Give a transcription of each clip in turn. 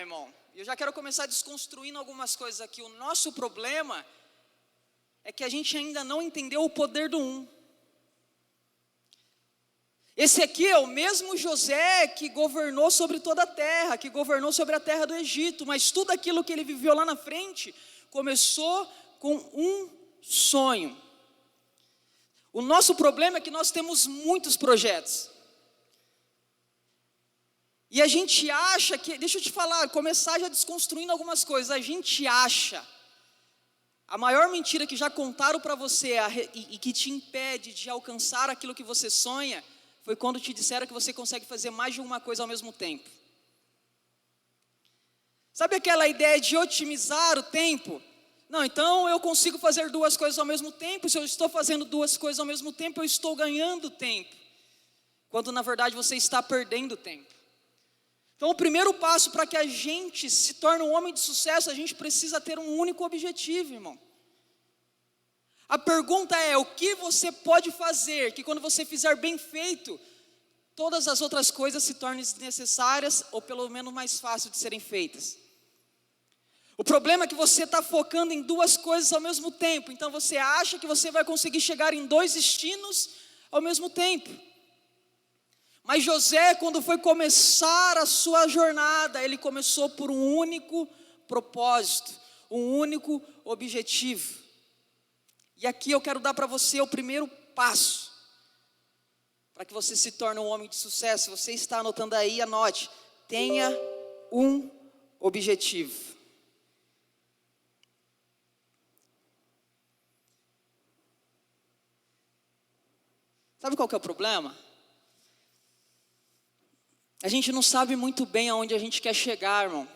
irmão. Eu já quero começar desconstruindo algumas coisas aqui. O nosso problema é que a gente ainda não entendeu o poder do um. Esse aqui é o mesmo José que governou sobre toda a terra, que governou sobre a terra do Egito, mas tudo aquilo que ele viveu lá na frente começou com um sonho. O nosso problema é que nós temos muitos projetos. E a gente acha que, deixa eu te falar, começar já desconstruindo algumas coisas, a gente acha, a maior mentira que já contaram para você e que te impede de alcançar aquilo que você sonha, foi quando te disseram que você consegue fazer mais de uma coisa ao mesmo tempo. Sabe aquela ideia de otimizar o tempo? Não, então eu consigo fazer duas coisas ao mesmo tempo. Se eu estou fazendo duas coisas ao mesmo tempo, eu estou ganhando tempo. Quando na verdade você está perdendo tempo. Então o primeiro passo para que a gente se torne um homem de sucesso, a gente precisa ter um único objetivo, irmão. A pergunta é, o que você pode fazer, que quando você fizer bem feito, todas as outras coisas se tornem desnecessárias, ou pelo menos mais fácil de serem feitas. O problema é que você está focando em duas coisas ao mesmo tempo, então você acha que você vai conseguir chegar em dois destinos ao mesmo tempo. Mas José, quando foi começar a sua jornada, ele começou por um único propósito, um único objetivo. E aqui eu quero dar para você o primeiro passo, para que você se torne um homem de sucesso. Se você está anotando aí, anote, tenha um objetivo. Sabe qual que é o problema? A gente não sabe muito bem aonde a gente quer chegar, irmão.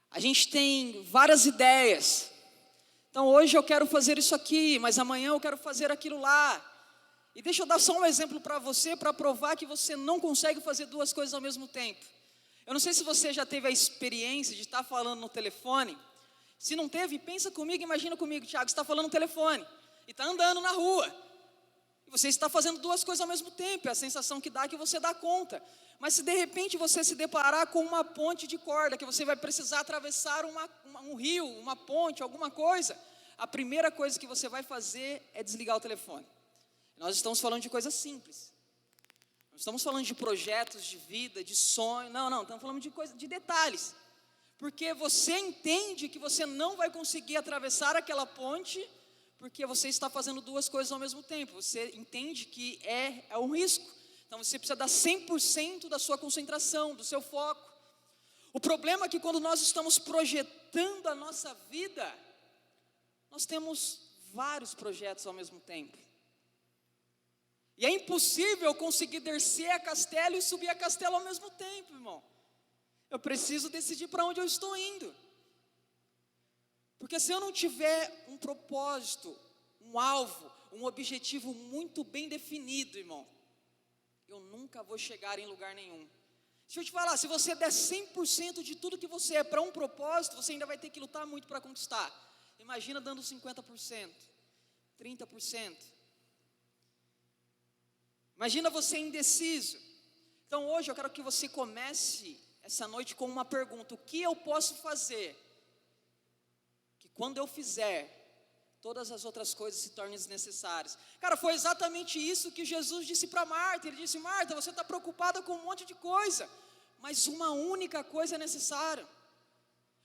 A gente tem várias ideias. Então hoje eu quero fazer isso aqui, mas amanhã eu quero fazer aquilo lá. E deixa eu dar só um exemplo para você, para provar que você não consegue fazer duas coisas ao mesmo tempo. Eu não sei se você já teve a experiência de estar falando no telefone. Se não teve, pensa comigo, imagina comigo, Thiago, você está falando no telefone e está andando na rua. E você está fazendo duas coisas ao mesmo tempo, é a sensação que dá que você dá conta. Mas se de repente você se deparar com uma ponte de corda, que você vai precisar atravessar um rio, uma ponte, alguma coisa, a primeira coisa que você vai fazer é desligar o telefone. Nós estamos falando de coisas simples. Não estamos falando de projetos de vida, de sonho, não, estamos falando de detalhes. Porque você entende que você não vai conseguir atravessar aquela ponte, porque você está fazendo duas coisas ao mesmo tempo. Você entende que é um risco. Então você precisa dar 100% da sua concentração, do seu foco. O problema é que quando nós estamos projetando a nossa vida, nós temos vários projetos ao mesmo tempo. E é impossível conseguir descer a castelo e subir a castelo ao mesmo tempo, irmão. Eu preciso decidir para onde eu estou indo. Porque se eu não tiver um propósito, um alvo, um objetivo muito bem definido, irmão, eu nunca vou chegar em lugar nenhum. Deixa eu te falar, se você der 100% de tudo que você é para um propósito, você ainda vai ter que lutar muito para conquistar. Imagina dando 50%, 30%. Imagina você indeciso. Então hoje eu quero que você comece essa noite com uma pergunta: o que eu posso fazer que quando eu fizer, todas as outras coisas se tornem desnecessárias? Cara, foi exatamente isso que Jesus disse para Marta. Ele disse: Marta, você está preocupada com um monte de coisa, mas uma única coisa é necessária.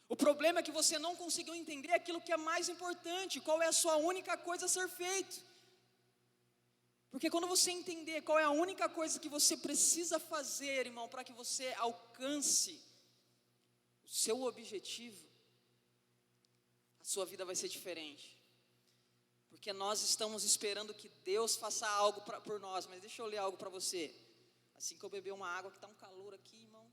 O problema é que você não conseguiu entender aquilo que é mais importante, qual é a sua única coisa a ser feita. Porque quando você entender qual é a única coisa que você precisa fazer, irmão, para que você alcance o seu objetivo, a sua vida vai ser diferente. Porque nós estamos esperando que Deus faça algo por nós. Mas deixa eu ler algo para você. Assim que eu beber uma água, que está um calor aqui, irmão.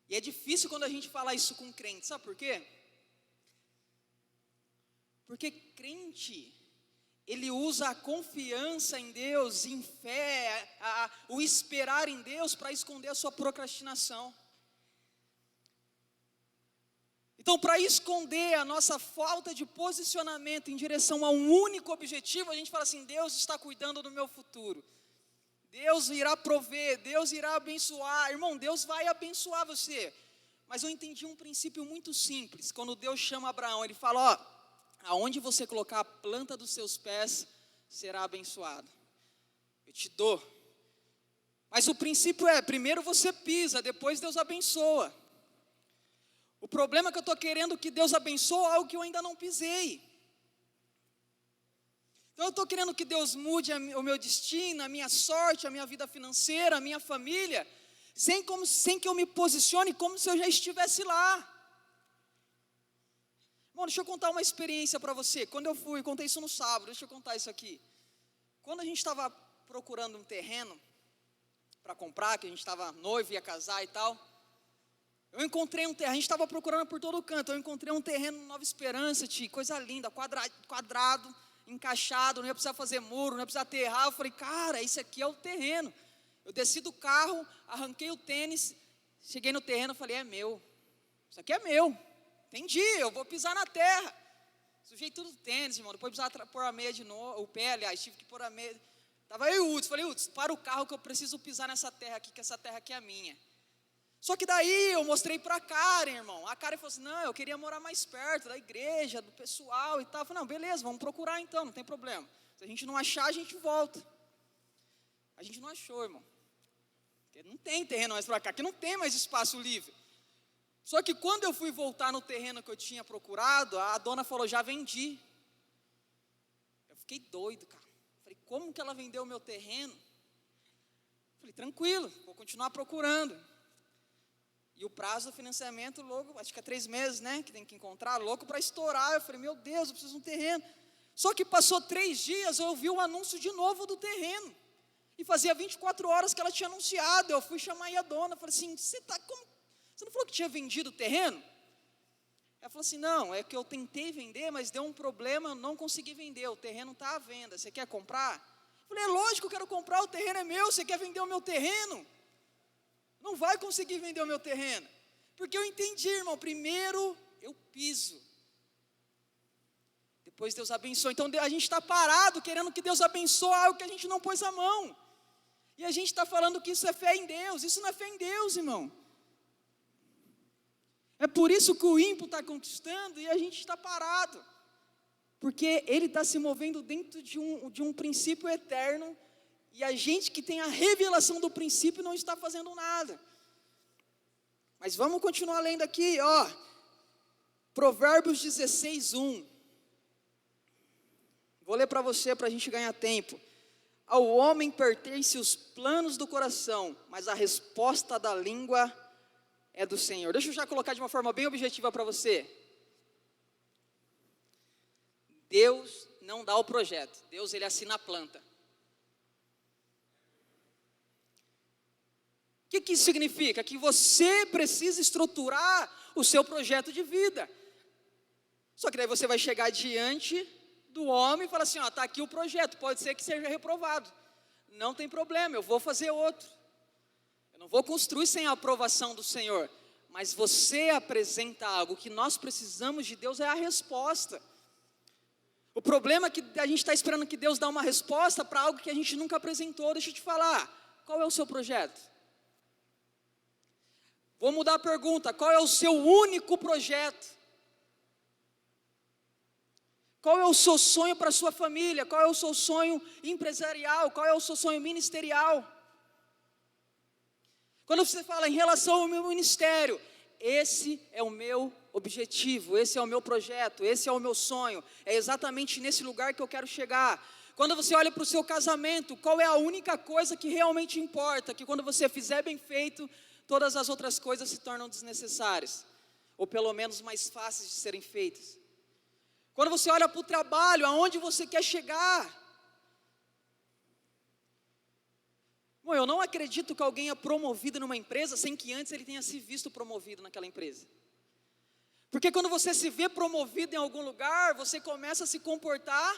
E é difícil quando a gente fala isso com crente, sabe por quê? Porque crente, ele usa a confiança em Deus, em fé, o esperar em Deus para esconder a sua procrastinação. Então, para esconder a nossa falta de posicionamento em direção a um único objetivo, a gente fala assim: Deus está cuidando do meu futuro. Deus irá prover, Deus irá abençoar. Irmão, Deus vai abençoar você. Mas eu entendi um princípio muito simples. Quando Deus chama Abraão, Ele fala: ó, aonde você colocar a planta dos seus pés, será abençoado. Eu te dou. Mas o princípio é, primeiro você pisa, depois Deus abençoa. O problema é que eu estou querendo que Deus abençoe algo que eu ainda não pisei. Então eu estou querendo que Deus mude o meu destino, a minha sorte, a minha vida financeira, a minha família, sem que eu me posicione como se eu já estivesse lá. Bom, deixa eu contar uma experiência para você. Quando eu fui, contei isso no sábado, deixa eu contar isso aqui. Quando a gente estava procurando um terreno para comprar, que a gente estava noivo, ia casar e tal, eu encontrei um terreno, a gente estava procurando por todo canto, eu encontrei um terreno Nova Esperança, coisa linda, quadrado, encaixado, não ia precisar fazer muro, não ia precisar aterrar. Eu falei: cara, isso aqui é o terreno. Eu desci do carro, arranquei o tênis, cheguei no terreno e falei: é meu, isso aqui é meu, entendi, eu vou pisar na terra. Sujei tudo do tênis, irmão, depois precisava pôr a meia de novo, o pé, aliás, tive que pôr a meia. Estava eu e o Hudson, falei: Hudson, para o carro que eu preciso pisar nessa terra aqui, que essa terra aqui é minha. Só que daí eu mostrei para a Karen, irmão. A Karen falou assim: não, eu queria morar mais perto da igreja, do pessoal e tal. Eu falei: não, beleza, vamos procurar então, não tem problema. Se a gente não achar, a gente volta. A gente não achou, irmão. Porque não tem terreno mais para cá, que não tem mais espaço livre. Só que quando eu fui voltar no terreno que eu tinha procurado, a dona falou: já vendi. Eu fiquei doido, cara. Falei: como que ela vendeu o meu terreno? Falei: tranquilo, vou continuar procurando. E o prazo do financiamento, logo, acho que é 3 meses, né, que tem que encontrar, louco para estourar. Eu falei: meu Deus, eu preciso de um terreno. Só que passou 3 dias, eu ouvi o anúncio de novo do terreno. E fazia 24 horas que ela tinha anunciado. Eu fui chamar a dona, falei assim: você não falou que tinha vendido o terreno? Ela falou assim: não, é que eu tentei vender, mas deu um problema, eu não consegui vender, o terreno está à venda, você quer comprar? Eu falei: é lógico, eu quero comprar, o terreno é meu, você quer vender o meu terreno? Não vai conseguir vender o meu terreno. Porque eu entendi, irmão, primeiro eu piso, depois Deus abençoa. Então a gente está parado querendo que Deus abençoe algo que a gente não pôs a mão. E a gente está falando que isso é fé em Deus. Isso não é fé em Deus, irmão. É por isso que o ímpio está conquistando e a gente está parado. Porque ele está se movendo dentro de um princípio eterno. E a gente que tem a revelação do princípio não está fazendo nada. Mas vamos continuar lendo aqui, ó. Provérbios 16:1. Vou ler para você, para a gente ganhar tempo. Ao homem pertencem os planos do coração, mas a resposta da língua é do Senhor. Deixa eu já colocar de uma forma bem objetiva para você. Deus não dá o projeto, Deus ele assina a planta. O que isso significa? Que você precisa estruturar o seu projeto de vida. Só que daí você vai chegar diante do homem e falar assim: ó, está aqui o projeto, pode ser que seja reprovado. Não tem problema, eu vou fazer outro. Eu não vou construir sem a aprovação do Senhor. Mas você apresenta algo. O que nós precisamos de Deus é a resposta. O problema é que a gente está esperando que Deus dê uma resposta para algo que a gente nunca apresentou. Deixa eu te falar, qual é o seu projeto? Vou mudar a pergunta: qual é o seu único projeto? Qual é o seu sonho para a sua família? Qual é o seu sonho empresarial? Qual é o seu sonho ministerial? Quando você fala em relação ao meu ministério, esse é o meu objetivo, esse é o meu projeto, esse é o meu sonho, é exatamente nesse lugar que eu quero chegar. Quando você olha para o seu casamento, qual é a única coisa que realmente importa? Que quando você fizer bem feito, todas as outras coisas se tornam desnecessárias, ou pelo menos mais fáceis de serem feitas. Quando você olha para o trabalho, aonde você quer chegar? Bom, eu não acredito que alguém é promovido numa empresa sem que antes ele tenha se visto promovido naquela empresa. Porque quando você se vê promovido em algum lugar, você começa a se comportar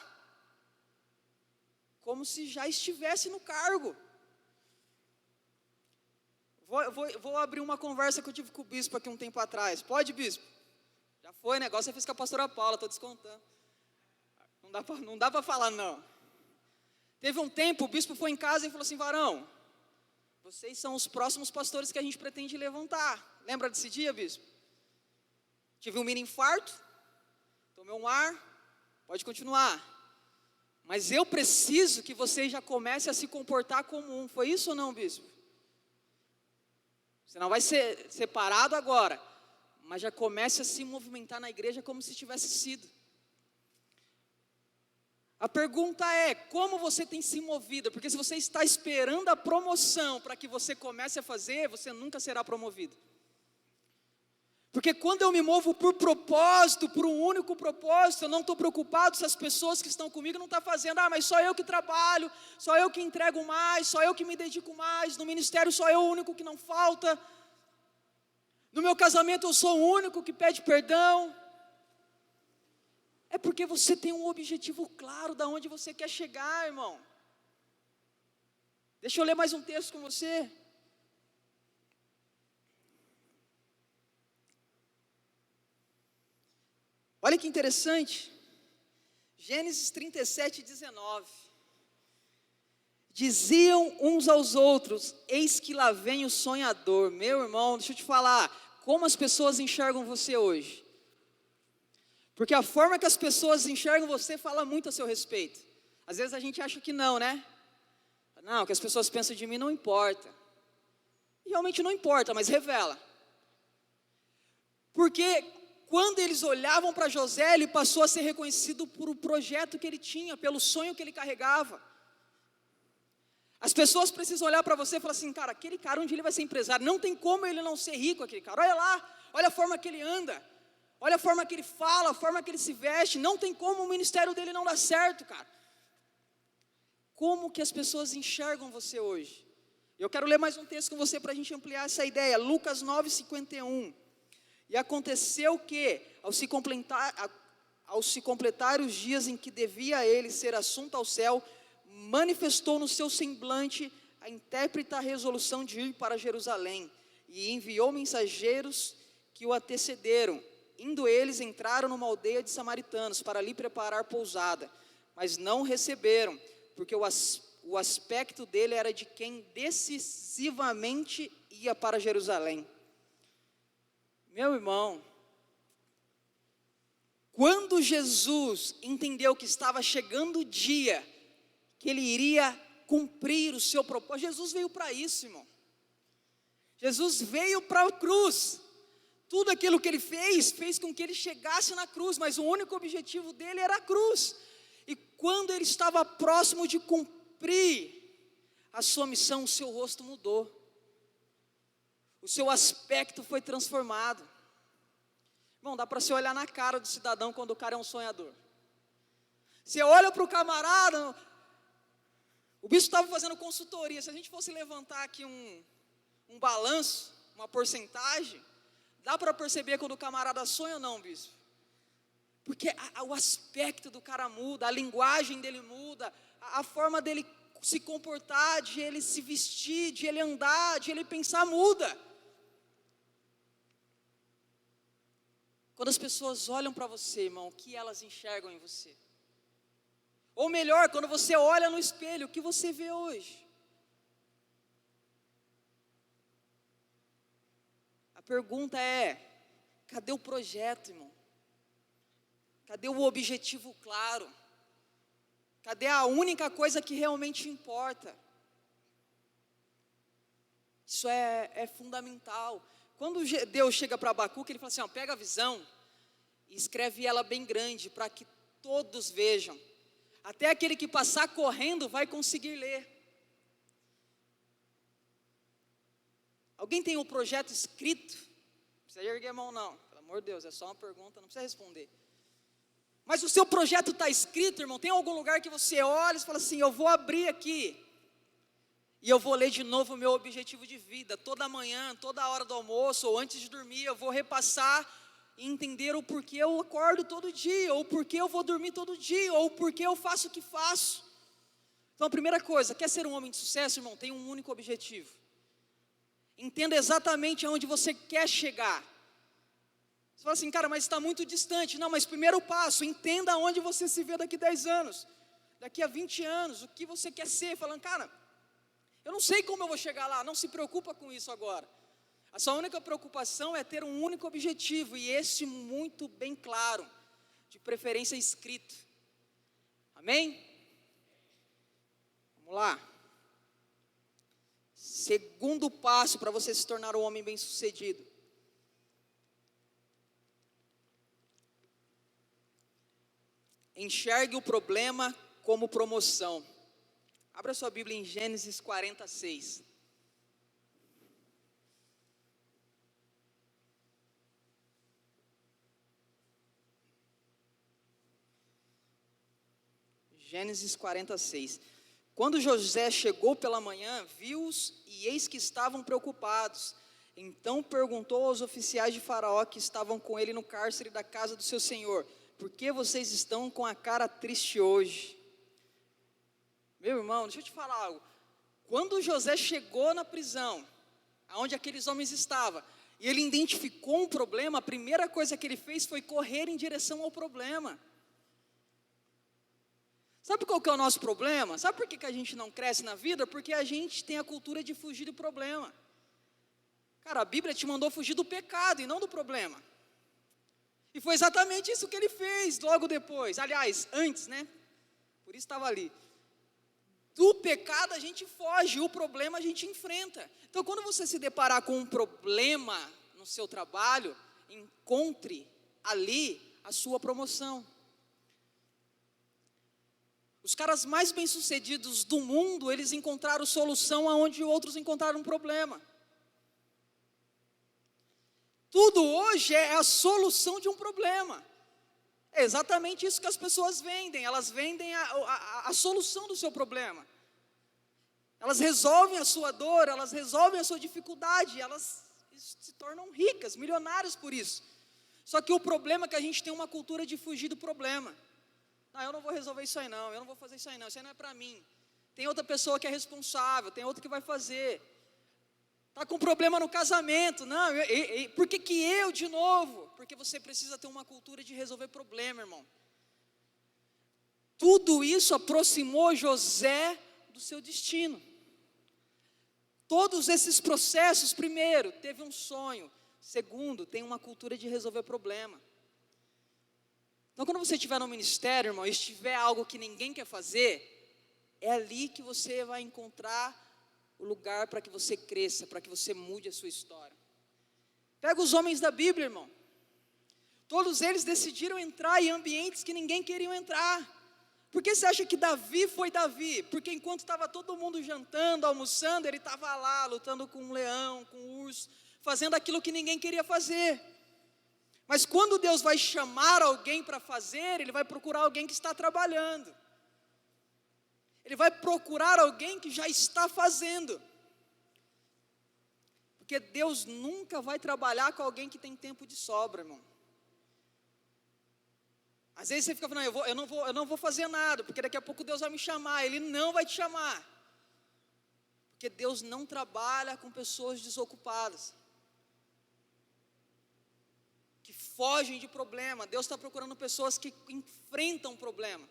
como se já estivesse no cargo. Vou abrir uma conversa que eu tive com o bispo aqui um tempo atrás. Pode, bispo? foi, negócio você fez com a pastora Paula, estou descontando. Não dá para falar não. Teve um tempo, o bispo foi em casa e falou assim, varão, vocês são os próximos pastores que a gente pretende levantar. Lembra desse dia, bispo? Tive um mini infarto, tomei um ar, pode continuar. Mas eu preciso que vocês já comecem a se comportar como um. Foi isso ou não, bispo? Você não vai ser separado agora, mas já comece a se movimentar na igreja como se tivesse sido. A pergunta é, como você tem se movido? Porque se você está esperando a promoção para que você comece a fazer, você nunca será promovido. Porque quando eu me movo por propósito, por um único propósito, eu não estou preocupado se as pessoas que estão comigo não estão fazendo, mas só eu que trabalho, só eu que entrego mais, só eu que me dedico mais, no ministério só eu o único que não falta, no meu casamento eu sou o único que pede perdão. É porque você tem um objetivo claro de onde você quer chegar, irmão. Deixa eu ler mais um texto com você. Olha que interessante. Gênesis 37:19. Diziam uns aos outros, eis que lá vem o sonhador. Meu irmão, deixa eu te falar, como as pessoas enxergam você hoje? Porque a forma que as pessoas enxergam você fala muito a seu respeito. Às vezes a gente acha que não, né? Não, o que as pessoas pensam de mim não importa. E realmente não importa, mas revela. Porque quando eles olhavam para José, ele passou a ser reconhecido por o projeto que ele tinha, pelo sonho que ele carregava. As pessoas precisam olhar para você e falar assim, cara, aquele cara um dia ele vai ser empresário, não tem como ele não ser rico, aquele cara. Olha lá, olha a forma que ele anda. Olha a forma que ele fala, a forma que ele se veste. Não tem como o ministério dele não dar certo, cara. Como que as pessoas enxergam você hoje? Eu quero ler mais um texto com você para a gente ampliar essa ideia. Lucas 9:51. E aconteceu que, ao se completar os dias em que devia ele ser assunto ao céu, manifestou no seu semblante a intérpreta resolução de ir para Jerusalém. E enviou mensageiros que o antecederam. Indo eles, entraram numa aldeia de samaritanos para ali preparar pousada, mas não receberam, porque o aspecto dele era de quem decisivamente ia para Jerusalém. Meu irmão, quando Jesus entendeu que estava chegando o dia que ele iria cumprir o seu propósito, Jesus veio para isso, irmão. Jesus veio para a cruz. Tudo aquilo que ele fez com que ele chegasse na cruz, mas o único objetivo dele era a cruz. E quando ele estava próximo de cumprir a sua missão, o seu rosto mudou. O seu aspecto foi transformado. Irmão, dá para você olhar na cara do cidadão quando o cara é um sonhador. Você olha para o camarada, o bispo estava fazendo consultoria, se a gente fosse levantar aqui um balanço, uma porcentagem, dá para perceber quando o camarada sonha ou não, bispo? Porque o aspecto do cara muda, a linguagem dele muda, a forma dele se comportar, de ele se vestir, de ele andar, de ele pensar muda. Quando as pessoas olham para você, irmão, o que elas enxergam em você? Ou melhor, quando você olha no espelho, o que você vê hoje? A pergunta é, cadê o projeto, irmão? Cadê o objetivo claro? Cadê a única coisa que realmente importa? Isso é fundamental. Quando Deus chega para Abacuque, ele fala assim, pega a visão e escreve ela bem grande, para que todos vejam. Até aquele que passar correndo vai conseguir ler. Alguém tem um projeto escrito? Não precisa erguer a mão não, pelo amor de Deus, é só uma pergunta, não precisa responder. Mas o seu projeto está escrito, irmão, tem algum lugar que você olha e fala assim, eu vou abrir aqui, e eu vou ler de novo o meu objetivo de vida, toda manhã, toda hora do almoço, ou antes de dormir, eu vou repassar e entender o porquê eu acordo todo dia, ou porquê eu vou dormir todo dia, ou porquê eu faço o que faço. Então a primeira coisa, quer ser um homem de sucesso, irmão, tem um único objetivo. Entenda exatamente aonde você quer chegar. Você fala assim, cara, mas está muito distante. Não, mas primeiro passo, entenda onde você se vê daqui 10 anos, daqui a 20 anos, o que você quer ser. Falando, cara, eu não sei como eu vou chegar lá, não se preocupa com isso agora. A sua única preocupação é ter um único objetivo, e esse muito bem claro, de preferência escrito. Amém? Vamos lá. Segundo passo para você se tornar um homem bem-sucedido. Enxergue o problema como promoção. Abra sua Bíblia em Gênesis 46. Gênesis 46. Quando José chegou pela manhã, viu-os e eis que estavam preocupados. Então perguntou aos oficiais de Faraó que estavam com ele no cárcere da casa do seu senhor: por que vocês estão com a cara triste hoje? Meu irmão, deixa eu te falar algo. Quando José chegou na prisão, aonde aqueles homens estavam, e ele identificou um problema, a primeira coisa que ele fez foi correr em direção ao problema. Sabe qual que é o nosso problema? Sabe por que a gente não cresce na vida? Porque a gente tem a cultura de fugir do problema. Cara, a Bíblia te mandou fugir do pecado e não do problema. E foi exatamente isso que ele fez logo depois. Aliás, antes, né? Por isso estava ali. Do pecado a gente foge, o problema a gente enfrenta. Então, quando você se deparar com um problema no seu trabalho, encontre ali a sua promoção. Os caras mais bem-sucedidos do mundo, eles encontraram solução aonde outros encontraram um problema. Tudo hoje é a solução de um problema. É exatamente isso que as pessoas vendem. Elas vendem a solução do seu problema. Elas resolvem a sua dor, elas resolvem a sua dificuldade, elas se tornam ricas, milionárias por isso. Só que o problema é que a gente tem uma cultura de fugir do problema. Não, eu não vou resolver isso aí não, eu não vou fazer isso aí não é para mim. Tem outra pessoa que é responsável, tem outra que vai fazer. Está com problema no casamento, não, por que eu de novo? Porque você precisa ter uma cultura de resolver problema, irmão. Tudo isso aproximou José do seu destino. Todos esses processos, primeiro, teve um sonho. Segundo, tem uma cultura de resolver problema. Então, quando você estiver no ministério, irmão, e estiver algo que ninguém quer fazer, é ali que você vai encontrar o lugar para que você cresça, para que você mude a sua história. Pega os homens da Bíblia, irmão. Todos eles decidiram entrar em ambientes que ninguém queria entrar. Por que você acha que Davi foi Davi? Porque enquanto estava todo mundo jantando, almoçando, ele estava lá, lutando com um leão, com um urso, fazendo aquilo que ninguém queria fazer. Mas quando Deus vai chamar alguém para fazer, Ele vai procurar alguém que está trabalhando. Ele vai procurar alguém que já está fazendo. Porque Deus nunca vai trabalhar com alguém que tem tempo de sobra, irmão. Às vezes você fica falando, eu não vou fazer nada, porque daqui a pouco Deus vai me chamar. Ele não vai te chamar. Porque Deus não trabalha com pessoas desocupadas, que fogem de problema. Deus está procurando pessoas que enfrentam problema.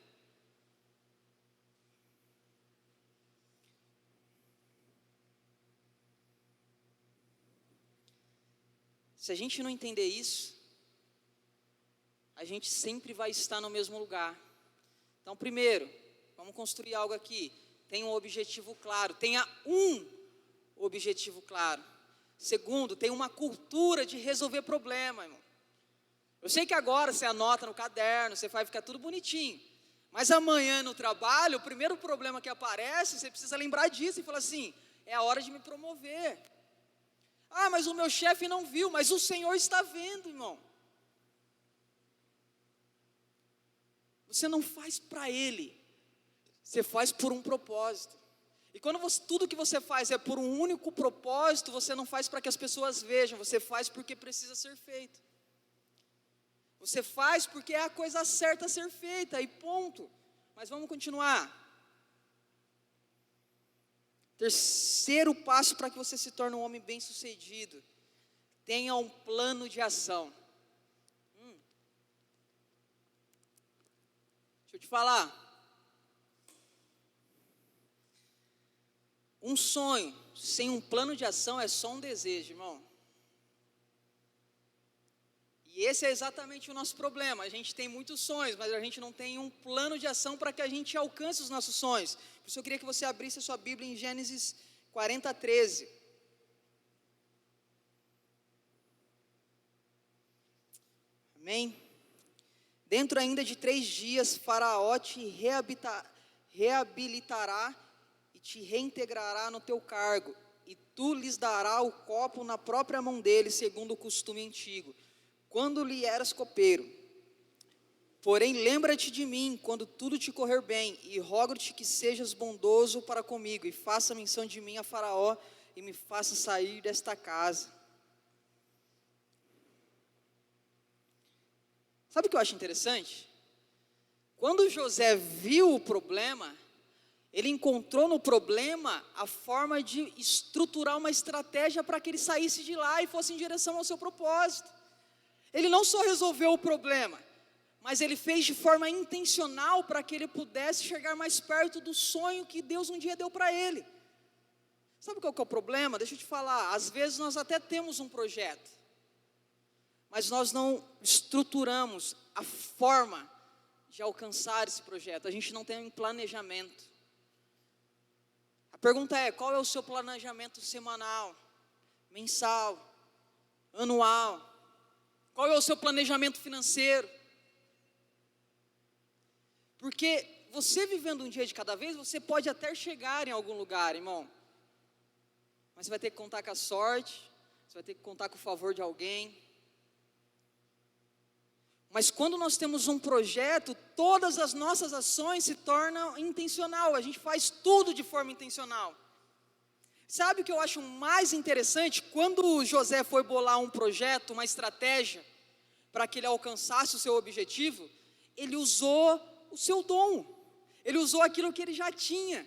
Se a gente não entender isso, a gente sempre vai estar no mesmo lugar. Então, primeiro, vamos construir algo aqui. Tenha um objetivo claro. Tenha um objetivo claro. Segundo, tenha uma cultura de resolver problema, irmão. Eu sei que agora você anota no caderno, você vai ficar tudo bonitinho. Mas amanhã no trabalho, o primeiro problema que aparece, você precisa lembrar disso e falar assim, é a hora de me promover. Ah, mas o meu chefe não viu, mas o Senhor está vendo, irmão. Você não faz para Ele, você faz por um propósito. E quando tudo que você faz é por um único propósito, você não faz para que as pessoas vejam, você faz porque precisa ser feito. Você faz porque é a coisa certa a ser feita, e ponto. Mas vamos continuar. Terceiro passo para que você se torne um homem bem-sucedido. Tenha um plano de ação. Deixa eu te falar. Um sonho sem um plano de ação é só um desejo, irmão. E esse é exatamente o nosso problema. A gente tem muitos sonhos, mas a gente não tem um plano de ação para que a gente alcance os nossos sonhos. Por isso eu queria que você abrisse a sua Bíblia em Gênesis 40, 13. Amém? Dentro ainda de 3 dias, Faraó te reabilitará e te reintegrará no teu cargo, e tu lhes dará o copo na própria mão dele, segundo o costume antigo, quando lhe eras copeiro. Porém, lembra-te de mim quando tudo te correr bem, e rogo-te que sejas bondoso para comigo, e faça menção de mim a Faraó, e me faça sair desta casa. Sabe o que eu acho interessante? Quando José viu o problema, ele encontrou no problema a forma de estruturar uma estratégia para que ele saísse de lá e fosse em direção ao seu propósito. Ele não só resolveu o problema, mas ele fez de forma intencional para que ele pudesse chegar mais perto do sonho que Deus um dia deu para ele. Sabe qual que é o problema? Deixa eu te falar, às vezes nós até temos um projeto, mas nós não estruturamos a forma de alcançar esse projeto, a gente não tem um planejamento. A pergunta é, qual é o seu planejamento semanal, mensal, anual? Qual é o seu planejamento financeiro? Porque você vivendo um dia de cada vez, você pode até chegar em algum lugar, irmão. Mas você vai ter que contar com a sorte, você vai ter que contar com o favor de alguém. Mas quando nós temos um projeto, todas as nossas ações se tornam intencional, a gente faz tudo de forma intencional. Sabe o que eu acho mais interessante? Quando José foi bolar um projeto, uma estratégia, para que ele alcançasse o seu objetivo, ele usou o seu dom, ele usou aquilo que ele já tinha.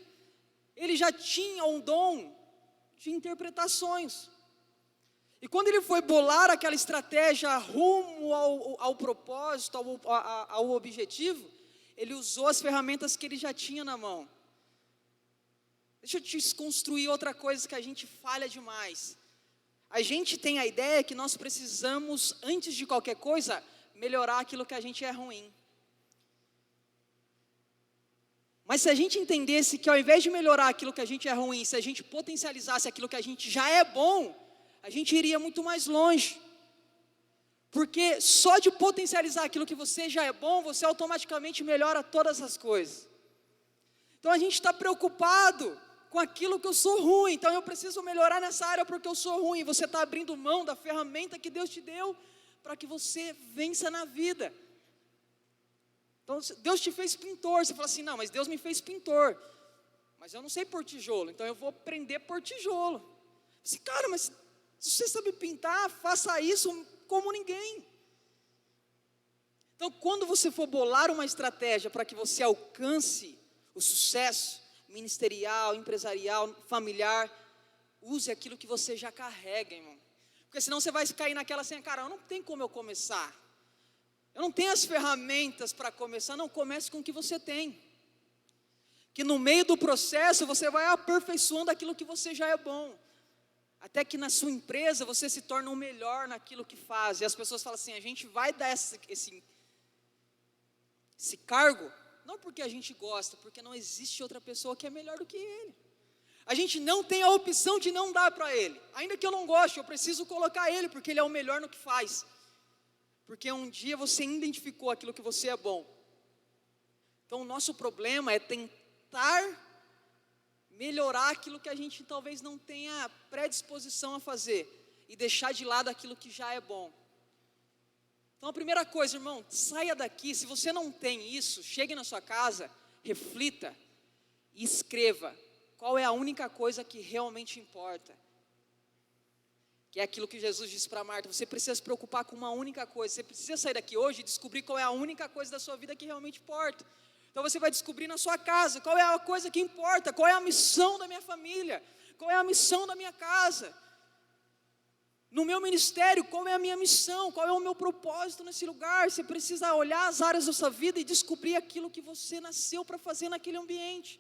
Ele já tinha um dom de interpretações. E quando ele foi bolar aquela estratégia rumo ao propósito, ao objetivo, ele usou as ferramentas que ele já tinha na mão. Deixa eu te desconstruir outra coisa que a gente falha demais. A gente tem a ideia que nós precisamos, antes de qualquer coisa, melhorar aquilo que a gente é ruim. Mas se a gente entendesse que ao invés de melhorar aquilo que a gente é ruim, se a gente potencializasse aquilo que a gente já é bom, a gente iria muito mais longe. Porque só de potencializar aquilo que você já é bom, você automaticamente melhora todas as coisas. Então a gente está preocupado com aquilo que eu sou ruim, então eu preciso melhorar nessa área porque eu sou ruim. Você está abrindo mão da ferramenta que Deus te deu para que você vença na vida. Então Deus te fez pintor, você fala assim, não, mas Deus me fez pintor, mas eu não sei pôr tijolo, então eu vou aprender a pôr tijolo. Assim, cara, mas se você sabe pintar, faça isso como ninguém. Então quando você for bolar uma estratégia para que você alcance o sucesso ministerial, empresarial, familiar, use aquilo que você já carrega, irmão. Porque senão você vai cair naquela assim, cara, não tem como eu começar. Eu não tenho as ferramentas para começar. Não, comece com o que você tem. Que no meio do processo você vai aperfeiçoando aquilo que você já é bom. Até que na sua empresa você se torna o melhor naquilo que faz. E as pessoas falam assim, a gente vai dar esse cargo, não porque a gente gosta, porque não existe outra pessoa que é melhor do que ele. A gente não tem a opção de não dar para ele. Ainda que eu não goste, eu preciso colocar ele, porque ele é o melhor no que faz. Porque um dia você identificou aquilo que você é bom. Então o nosso problema é tentar melhorar aquilo que a gente talvez não tenha predisposição a fazer. E deixar de lado aquilo que já é bom. Então a primeira coisa, irmão, saia daqui. Se você não tem isso, chegue na sua casa, reflita e escreva qual é a única coisa que realmente importa. Que é aquilo que Jesus disse para Marta, você precisa se preocupar com uma única coisa. Você precisa sair daqui hoje e descobrir qual é a única coisa da sua vida que realmente importa. Então você vai descobrir na sua casa qual é a coisa que importa, qual é a missão da minha família, qual é a missão da minha casa. No meu ministério, qual é a minha missão? Qual é o meu propósito nesse lugar? Você precisa olhar as áreas da sua vida e descobrir aquilo que você nasceu para fazer naquele ambiente.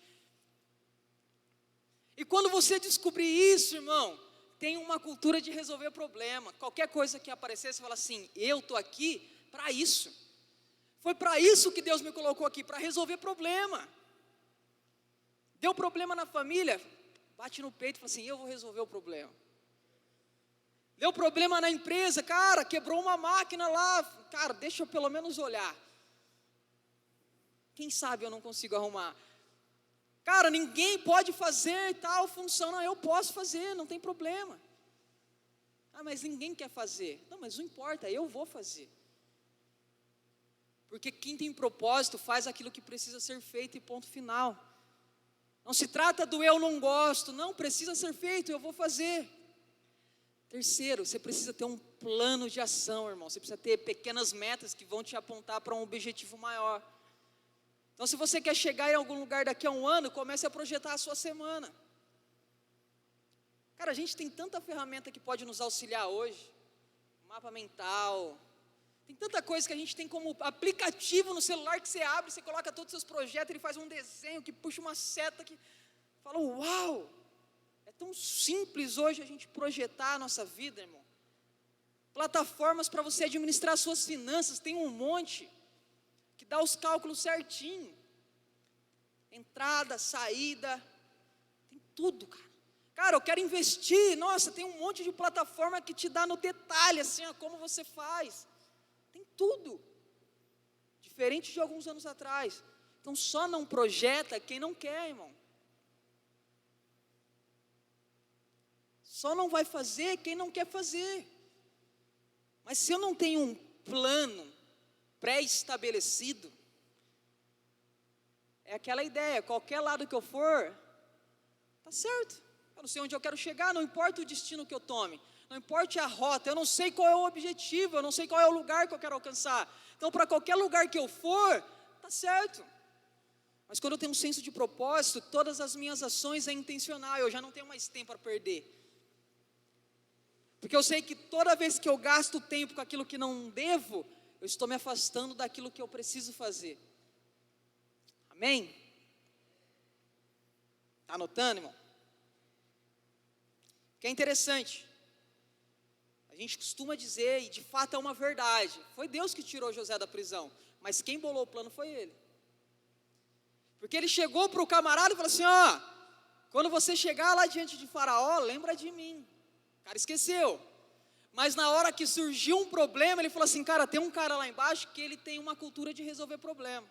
E quando você descobrir isso, irmão, tem uma cultura de resolver problema. Qualquer coisa que aparecer, você fala assim, eu estou aqui para isso. Foi para isso que Deus me colocou aqui, para resolver problema. Deu problema na família, bate no peito e fala assim, eu vou resolver o problema. Deu problema na empresa, cara, quebrou uma máquina lá, cara, deixa eu pelo menos olhar. Quem sabe eu não consigo arrumar. Cara, ninguém pode fazer tal função, não, eu posso fazer, não tem problema. Ah, mas ninguém quer fazer. Não, mas não importa, eu vou fazer. Porque quem tem propósito faz aquilo que precisa ser feito e ponto final. Não se trata do eu não gosto, não, precisa ser feito, eu vou fazer. Terceiro, você precisa ter um plano de ação, irmão. Você precisa ter pequenas metas que vão te apontar para um objetivo maior. Então, se você quer chegar em algum lugar daqui a um ano, comece a projetar a sua semana. Cara, a gente tem tanta ferramenta que pode nos auxiliar hoje. Mapa mental. Tem tanta coisa que a gente tem como aplicativo no celular que você abre, você coloca todos os seus projetos, ele faz um desenho que puxa uma seta que fala, uau! É tão simples hoje a gente projetar a nossa vida, irmão. Plataformas para você administrar suas finanças, tem um monte, que dá os cálculos certinho. Entrada, saída, tem tudo, cara. Cara, eu quero investir, nossa, tem um monte de plataforma que te dá no detalhe, assim, ó, como você faz. Tem tudo. Diferente de alguns anos atrás. Então só não projeta quem não quer, irmão. Só não vai fazer quem não quer fazer. Mas se eu não tenho um plano pré-estabelecido, é aquela ideia, qualquer lado que eu for, tá certo. Eu não sei onde eu quero chegar, não importa o destino que eu tome, não importa a rota, eu não sei qual é o objetivo, eu não sei qual é o lugar que eu quero alcançar. Então, para qualquer lugar que eu for, tá certo. Mas quando eu tenho um senso de propósito, todas as minhas ações é intencional, eu já não tenho mais tempo para perder. Porque eu sei que toda vez que eu gasto tempo com aquilo que não devo, eu estou me afastando daquilo que eu preciso fazer. Amém? Está anotando, irmão? Que é interessante. A gente costuma dizer, e de fato é uma verdade, foi Deus que tirou José da prisão, mas quem bolou o plano foi ele. Porque ele chegou para o camarada e falou assim, ó, quando você chegar lá diante de Faraó, lembra de mim. O cara esqueceu. Mas na hora que surgiu um problema, ele falou assim, cara, tem um cara lá embaixo que ele tem uma cultura de resolver problema.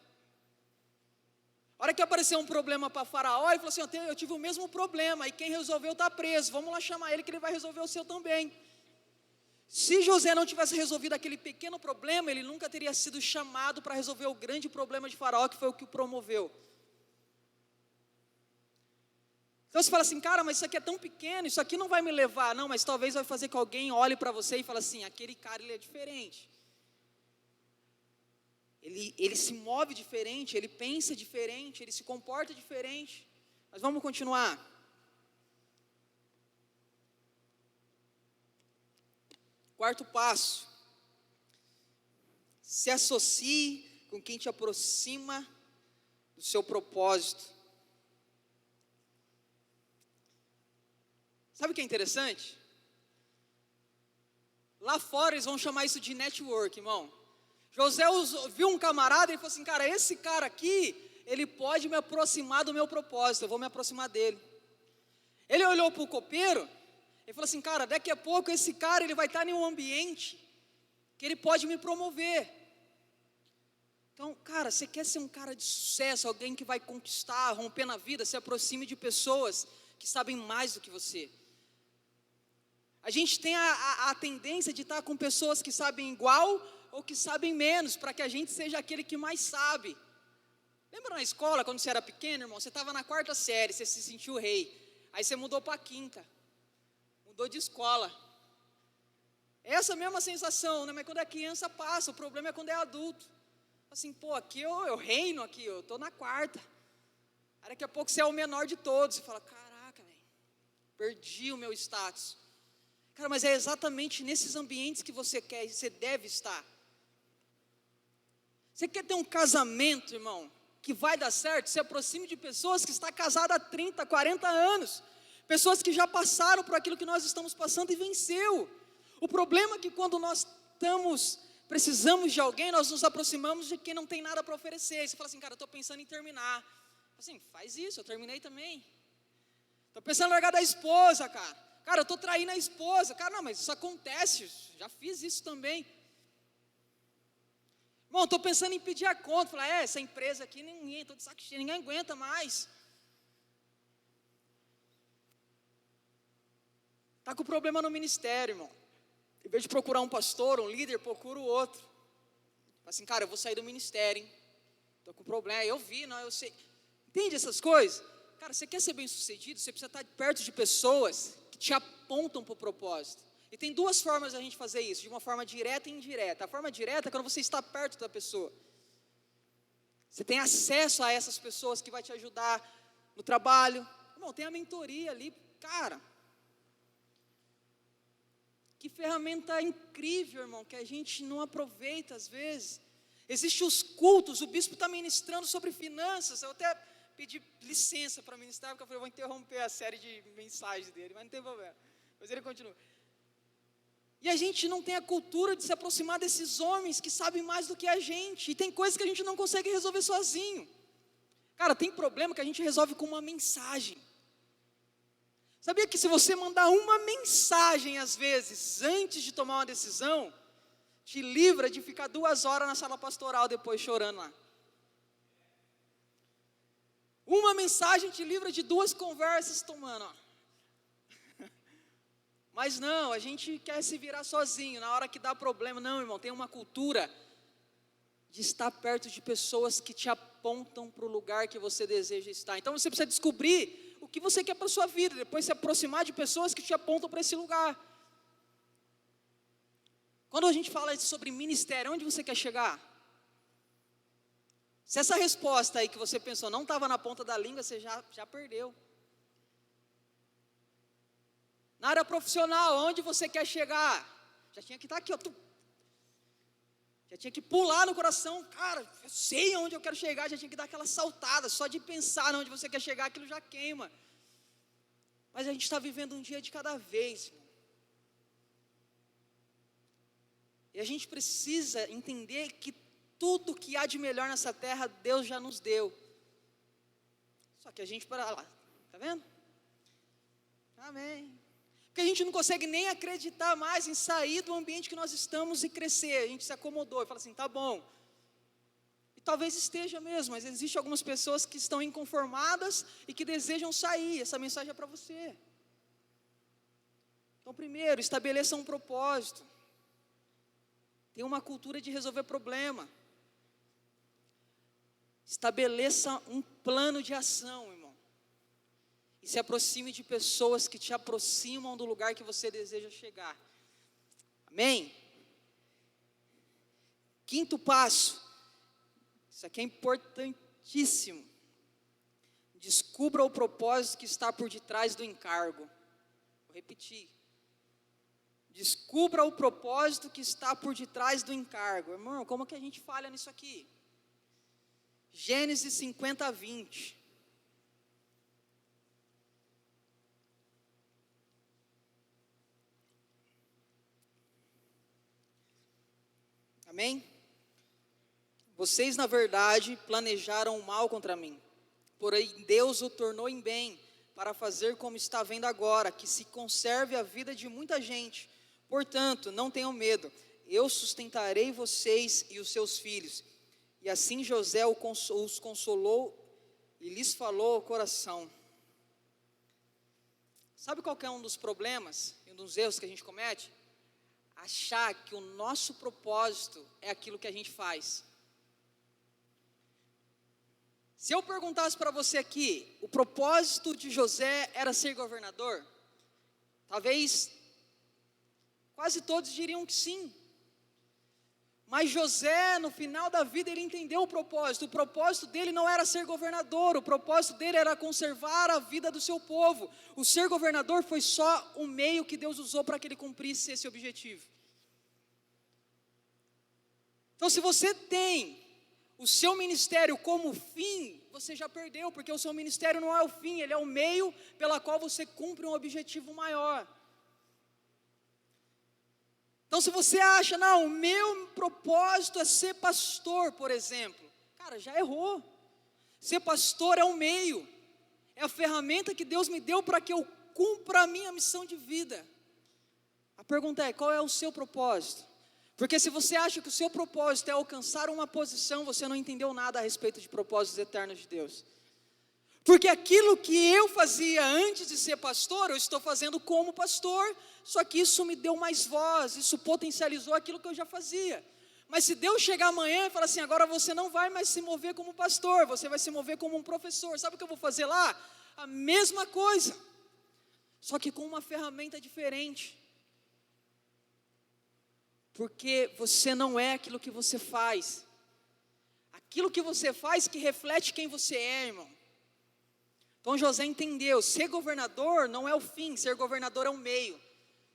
A hora que apareceu um problema para Faraó, ele falou assim, eu tive o mesmo problema, e quem resolveu está preso, vamos lá chamar ele que ele vai resolver o seu também. Se José não tivesse resolvido aquele pequeno problema, ele nunca teria sido chamado para resolver o grande problema de Faraó, que foi o que o promoveu. Então você fala assim, cara, mas isso aqui é tão pequeno, isso aqui não vai me levar, não, mas talvez vai fazer que alguém olhe para você e fale assim, aquele cara ele é diferente. Ele se move diferente, ele pensa diferente, ele se comporta diferente. Mas vamos continuar. Quarto passo. Se associe com quem te aproxima do seu propósito. Sabe o que é interessante? Lá fora eles vão chamar isso de network, irmão. José viu um camarada e falou assim, cara, esse cara aqui, ele pode me aproximar do meu propósito, eu vou me aproximar dele. Ele olhou para o copeiro e falou assim, cara, daqui a pouco esse cara ele vai estar em um ambiente que ele pode me promover. Então, cara, você quer ser um cara de sucesso, alguém que vai conquistar, romper na vida, se aproxime de pessoas que sabem mais do que você. A gente tem a tendência de estar com pessoas que sabem igual ou que sabem menos, para que a gente seja aquele que mais sabe. Lembra na escola, quando você era pequeno, irmão, você estava na 4ª série, você se sentiu rei, aí você mudou para a 5ª, mudou de escola. É essa mesma sensação, né? Mas quando é criança passa, o problema é quando é adulto. Assim, pô, aqui eu reino aqui, eu estou na 4ª. Aí daqui a pouco você é o menor de todos, você fala, caraca, velho, perdi o meu status. Cara, mas é exatamente nesses ambientes que você quer e você deve estar. Você quer ter um casamento, irmão, que vai dar certo? Se aproxime de pessoas que estão casadas há 30, 40 anos. Pessoas que já passaram por aquilo que nós estamos passando e venceu. O problema é que quando nós precisamos de alguém, nós nos aproximamos de quem não tem nada para oferecer. E você fala assim, cara, eu estou pensando em terminar. Assim, faz isso, eu terminei também. Estou pensando em largar da esposa, cara. Cara, eu estou traindo a esposa. Cara, não, mas isso acontece, já fiz isso também. Irmão, estou pensando em pedir a conta. Falar, essa empresa aqui, estou de saco cheio, ninguém aguenta mais. Está com problema no ministério, irmão. Em vez de procurar um pastor, um líder, procura o outro. Fala assim, cara, eu vou sair do ministério, hein? Estou com problema, eu vi, não, eu sei. Entende essas coisas? Cara, você quer ser bem sucedido, você precisa estar perto de pessoas que te apontam para o propósito. E tem duas formas da gente fazer isso, de uma forma direta e indireta. A forma direta é quando você está perto da pessoa. Você tem acesso a essas pessoas que vai te ajudar no trabalho. Irmão, tem a mentoria ali, cara. Que ferramenta incrível, irmão, que a gente não aproveita às vezes. Existem os cultos, o bispo está ministrando sobre finanças. Eu até pedi licença para ministrar, porque eu falei, eu vou interromper a série de mensagens dele, mas não tem problema. Mas ele continua. E a gente não tem a cultura de se aproximar desses homens que sabem mais do que a gente. E tem coisas que a gente não consegue resolver sozinho. Cara, tem problema que a gente resolve com uma mensagem. Sabia que se você mandar uma mensagem, às vezes, antes de tomar uma decisão, te livra de ficar 2 horas na sala pastoral depois chorando lá. Uma mensagem te livra de 2 conversas tomando, ó. Mas não, a gente quer se virar sozinho, na hora que dá problema. Não, irmão, tem uma cultura de estar perto de pessoas que te apontam para o lugar que você deseja estar. Então você precisa descobrir o que você quer para a sua vida, depois se aproximar de pessoas que te apontam para esse lugar. Quando a gente fala sobre ministério, onde você quer chegar? Se essa resposta aí que você pensou não estava na ponta da língua, você já perdeu. Na área profissional, onde você quer chegar? Já tinha que estar aqui, ó. Já tinha que pular no coração. Cara, eu sei onde eu quero chegar. Já tinha que dar aquela saltada. Só de pensar onde você quer chegar, aquilo já queima. Mas a gente está vivendo um dia de cada vez, irmão. E a gente precisa entender que tudo que há de melhor nessa terra, Deus já nos deu. Só que a gente para lá, tá vendo? Amém. Porque a gente não consegue nem acreditar mais em sair do ambiente que nós estamos e crescer. A gente se acomodou e fala assim, tá bom. E talvez esteja mesmo, mas existem algumas pessoas que estão inconformadas e que desejam sair. Essa mensagem é para você. Então, primeiro, estabeleça um propósito. Tenha uma cultura de resolver problema. Estabeleça um plano de ação, irmão. E se aproxime de pessoas que te aproximam do lugar que você deseja chegar. Amém? 5º passo. Isso aqui é importantíssimo. Descubra o propósito que está por detrás do encargo. Vou repetir. Descubra o propósito que está por detrás do encargo. Irmão, como que a gente falha nisso aqui? Gênesis 50, 20. Amém? Vocês, na verdade, planejaram o mal contra mim, porém Deus o tornou em bem, para fazer como está vendo agora, que se conserve a vida de muita gente. Portanto, não tenham medo, eu sustentarei vocês e os seus filhos. E assim José os consolou e lhes falou ao coração. Sabe qual que é um dos problemas e um dos erros que a gente comete? Achar que o nosso propósito é aquilo que a gente faz. Se eu perguntasse para você aqui, o propósito de José era ser governador? Talvez quase todos diriam que sim. Mas José, no final da vida, ele entendeu o propósito. O propósito dele não era ser governador, o propósito dele era conservar a vida do seu povo. O ser governador foi só o meio que Deus usou para que ele cumprisse esse objetivo. Então, se você tem o seu ministério como fim, você já perdeu, porque o seu ministério não é o fim, ele é o meio pela qual você cumpre um objetivo maior. Então, se você acha, não, o meu propósito é ser pastor, por exemplo, cara, já errou. Ser pastor é o meio, é a ferramenta que Deus me deu para que eu cumpra a minha missão de vida. A pergunta é, qual é o seu propósito? Porque se você acha que o seu propósito é alcançar uma posição, você não entendeu nada a respeito de propósitos eternos de Deus. Porque aquilo que eu fazia antes de ser pastor, eu estou fazendo como pastor, só que isso me deu mais voz, isso potencializou aquilo que eu já fazia. Mas se Deus chegar amanhã e falar assim, agora você não vai mais se mover como pastor, você vai se mover como um professor, sabe o que eu vou fazer lá? A mesma coisa, só que com uma ferramenta diferente. Porque você não é aquilo que você faz. Aquilo que você faz que reflete quem você é, irmão. Então José entendeu, ser governador não é o fim, ser governador é o meio.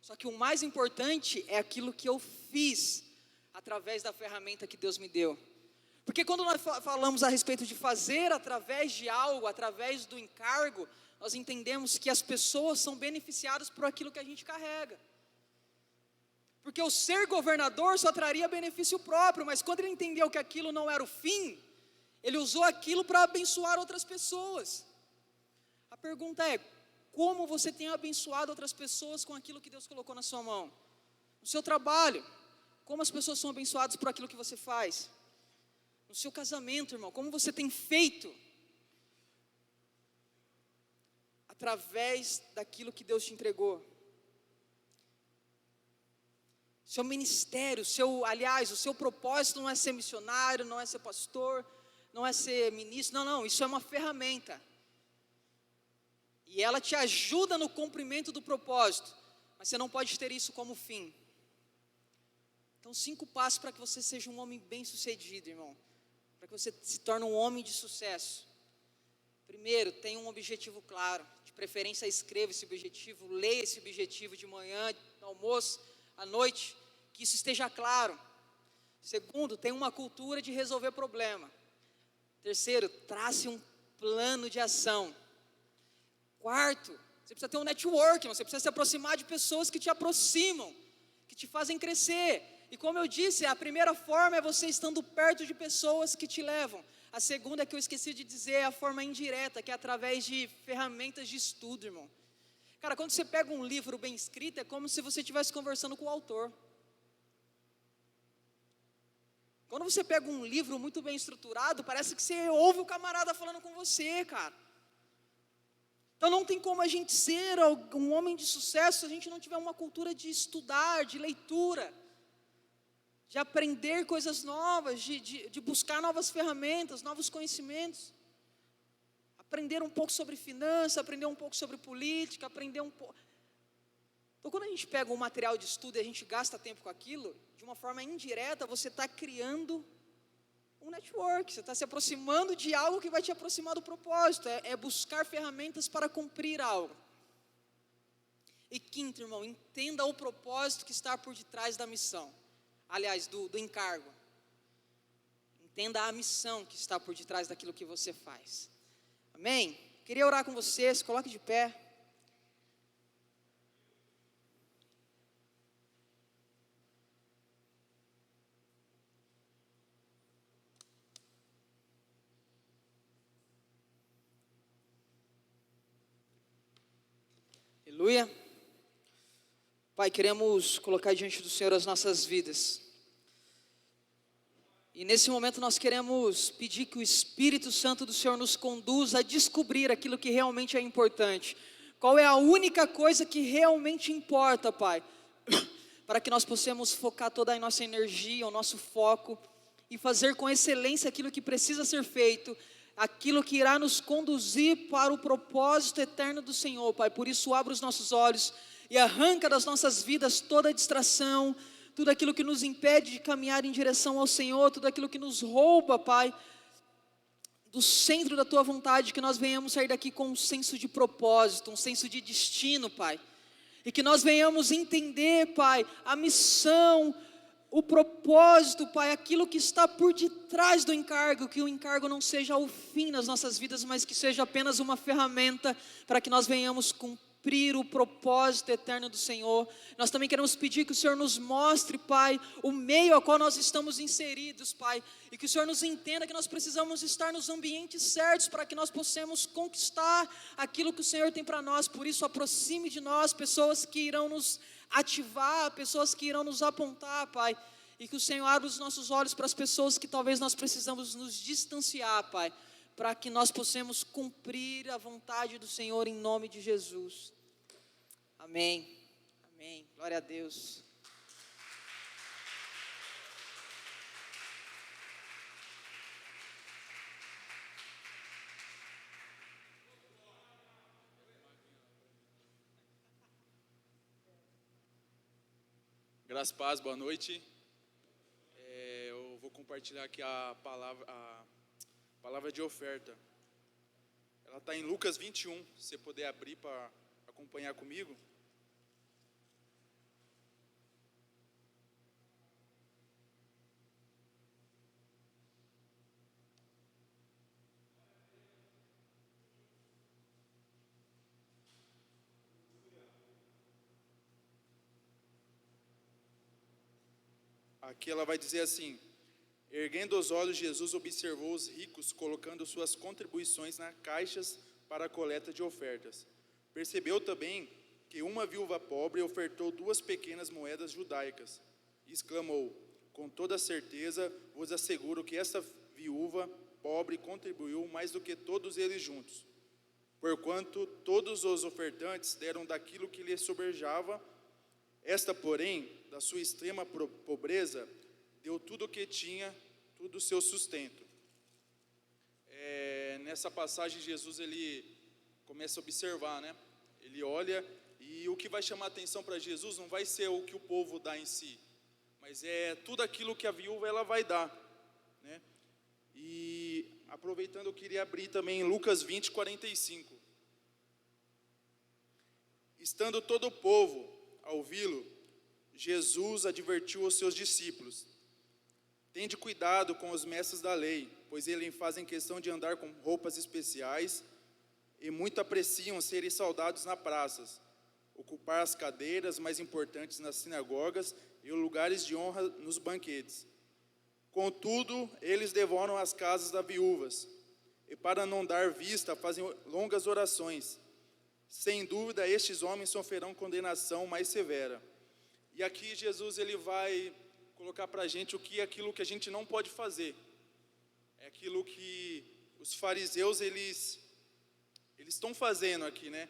Só que o mais importante é aquilo que eu fiz através da ferramenta que Deus me deu. Porque quando nós falamos a respeito de fazer através de algo, através do encargo, nós entendemos que as pessoas são beneficiadas por aquilo que a gente carrega. Porque o ser governador só traria benefício próprio, mas quando ele entendeu que aquilo não era o fim, ele usou aquilo para abençoar outras pessoas. A pergunta é, como você tem abençoado outras pessoas com aquilo que Deus colocou na sua mão? No seu trabalho, como as pessoas são abençoadas por aquilo que você faz? No seu casamento, irmão, como você tem feito? Através daquilo que Deus te entregou. Seu ministério, o seu propósito não é ser missionário, não é ser pastor, não é ser ministro, não, isso é uma ferramenta. E ela te ajuda no cumprimento do propósito, mas você não pode ter isso como fim. Então 5 passos para que você seja um homem bem sucedido, irmão. Para que você se torne um homem de sucesso. Primeiro, tenha um objetivo claro, de preferência escreva esse objetivo, leia esse objetivo de manhã, no almoço, à noite, que isso esteja claro. Segundo, tenha uma cultura de resolver problema. Terceiro, trace um plano de ação. Quarto, você precisa ter um networking, você precisa se aproximar de pessoas que te aproximam, que te fazem crescer. E como eu disse, a primeira forma é você estando perto de pessoas que te levam. A segunda, que eu esqueci de dizer, é a forma indireta, que é através de ferramentas de estudo, irmão. Cara, quando você pega um livro bem escrito, é como se você estivesse conversando com o autor. Quando você pega um livro muito bem estruturado, parece que você ouve o camarada falando com você, cara. Então não tem como a gente ser um homem de sucesso se a gente não tiver uma cultura de estudar, de leitura, de aprender coisas novas, de buscar novas ferramentas, novos conhecimentos. Aprender um pouco sobre finanças, aprender um pouco sobre política, aprender um pouco. Então quando a gente pega um material de estudo e a gente gasta tempo com aquilo, de uma forma indireta você está criando um network, você está se aproximando de algo que vai te aproximar do propósito, é buscar ferramentas para cumprir algo. E quinto, irmão, entenda o propósito que está por detrás da missão, aliás, do encargo. Entenda a missão que está por detrás daquilo que você faz. Amém? Queria orar com vocês, coloque de pé. Aleluia. Pai, queremos colocar diante do Senhor as nossas vidas. E nesse momento nós queremos pedir que o Espírito Santo do Senhor nos conduza a descobrir aquilo que realmente é importante. Qual é a única coisa que realmente importa, Pai? Para que nós possamos focar toda a nossa energia, o nosso foco e fazer com excelência aquilo que precisa ser feito, aquilo que irá nos conduzir para o propósito eterno do Senhor, Pai. Por isso, abre os nossos olhos e arranca das nossas vidas toda distração, tudo aquilo que nos impede de caminhar em direção ao Senhor, tudo aquilo que nos rouba, Pai, do centro da Tua vontade, que nós venhamos sair daqui com um senso de propósito, um senso de destino, Pai, e que nós venhamos entender, Pai, a missão, o propósito, Pai, aquilo que está por detrás do encargo, que o encargo não seja o fim nas nossas vidas, mas que seja apenas uma ferramenta para que nós venhamos cumprir o propósito eterno do Senhor. Nós também queremos pedir que o Senhor nos mostre, Pai, o meio ao qual nós estamos inseridos, Pai, e que o Senhor nos entenda que nós precisamos estar nos ambientes certos para que nós possamos conquistar aquilo que o Senhor tem para nós. Por isso, aproxime de nós pessoas que irão nos ativar, pessoas que irão nos apontar, Pai, e que o Senhor abra os nossos olhos para as pessoas que talvez nós precisamos nos distanciar, Pai, para que nós possamos cumprir a vontade do Senhor em nome de Jesus. Amém, amém, glória a Deus. Graças a Paz, boa noite. Eu vou compartilhar aqui a palavra de oferta. Ela está em Lucas 21, se você puder abrir para acompanhar comigo. Aqui ela vai dizer assim: erguendo os olhos, Jesus observou os ricos colocando suas contribuições nas caixas para a coleta de ofertas. Percebeu também que uma viúva pobre ofertou 2 pequenas moedas judaicas. E exclamou: com toda certeza vos asseguro que essa viúva pobre contribuiu mais do que todos eles juntos. Porquanto todos os ofertantes deram daquilo que lhes sobrejava, esta, porém, da sua extrema pobreza, deu tudo o que tinha, tudo o seu sustento. Nessa passagem, Jesus ele começa a observar, né? Ele olha, e o que vai chamar atenção para Jesus não vai ser o que o povo dá em si, mas é tudo aquilo que a viúva ela vai dar, né? E aproveitando, eu queria abrir também em Lucas 20, 45. Estando todo o povo a ouvi-lo, Jesus advertiu os seus discípulos: tende cuidado com os mestres da lei, pois eles fazem questão de andar com roupas especiais e muito apreciam serem saudados nas praças, ocupar as cadeiras mais importantes nas sinagogas e os lugares de honra nos banquetes. Contudo, eles devoram as casas das viúvas, e para não dar vista fazem longas orações. Sem dúvida, estes homens sofrerão condenação mais severa. E aqui Jesus ele vai colocar para a gente o que é aquilo que a gente não pode fazer. É aquilo que os fariseus eles estão fazendo aqui, né?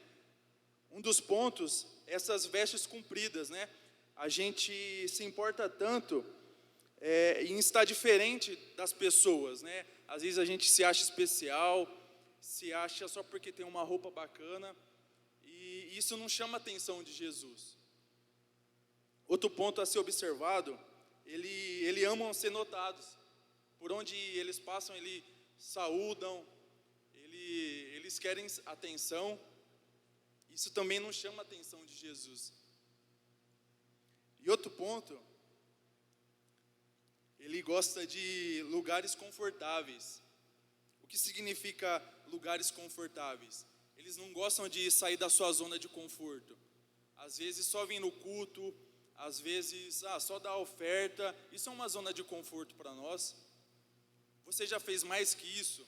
Um dos pontos, essas vestes compridas, né? A gente se importa tanto em estar diferente das pessoas, né? Às vezes a gente se acha especial, se acha só porque tem uma roupa bacana, e isso não chama a atenção de Jesus. Outro ponto a ser observado, eles amam ser notados. Por onde eles passam, eles saúdam, eles querem atenção. Isso também não chama a atenção de Jesus. E outro ponto, ele gosta de lugares confortáveis. O que significa lugares confortáveis? Eles não gostam de sair da sua zona de conforto. Às vezes só vem no culto, às vezes só dá oferta. Isso é uma zona de conforto para nós. Você já fez mais que isso?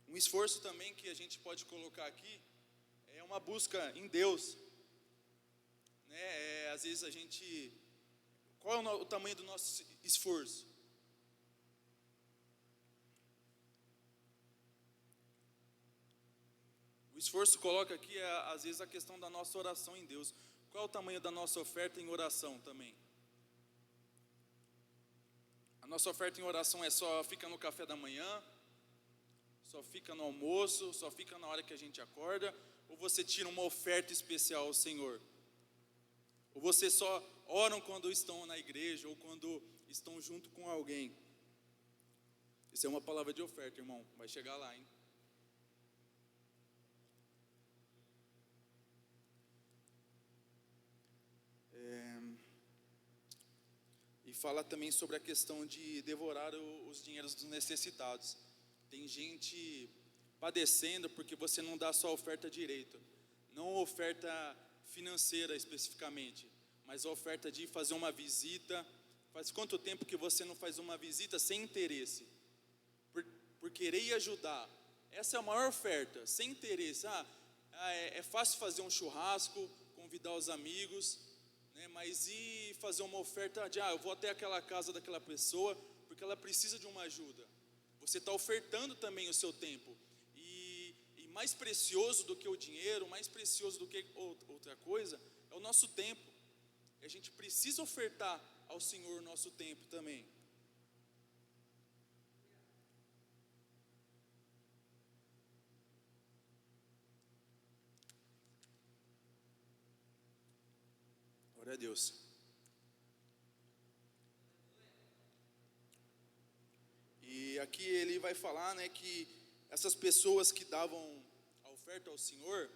Um esforço também que a gente pode colocar aqui é uma busca em Deus, né? Às vezes a gente... Qual é o tamanho do nosso esforço? O esforço coloca aqui, às vezes, a questão da nossa oração em Deus. Qual é o tamanho da nossa oferta em oração também? A nossa oferta em oração fica no café da manhã, só fica no almoço, só fica na hora que a gente acorda, ou você tira uma oferta especial ao Senhor? Ou você só oram quando estão na igreja, ou quando estão junto com alguém? Isso é uma palavra de oferta, irmão, vai chegar lá, hein? E fala também sobre a questão de devorar os dinheiros dos necessitados. Tem gente padecendo porque você não dá a sua oferta direito. Não oferta financeira especificamente, mas a oferta de fazer uma visita. Faz quanto tempo que você não faz uma visita sem interesse? Por querer ir ajudar. Essa é a maior oferta, sem interesse. É fácil fazer um churrasco, convidar os amigos, né? Mas e fazer uma oferta de, eu vou até aquela casa daquela pessoa, porque ela precisa de uma ajuda. Você está ofertando também o seu tempo. E mais precioso do que o dinheiro, mais precioso do que outra coisa, é o nosso tempo. E a gente precisa ofertar ao Senhor o nosso tempo também. Glória a Deus. E aqui ele vai falar, né, que essas pessoas que davam a oferta ao Senhor,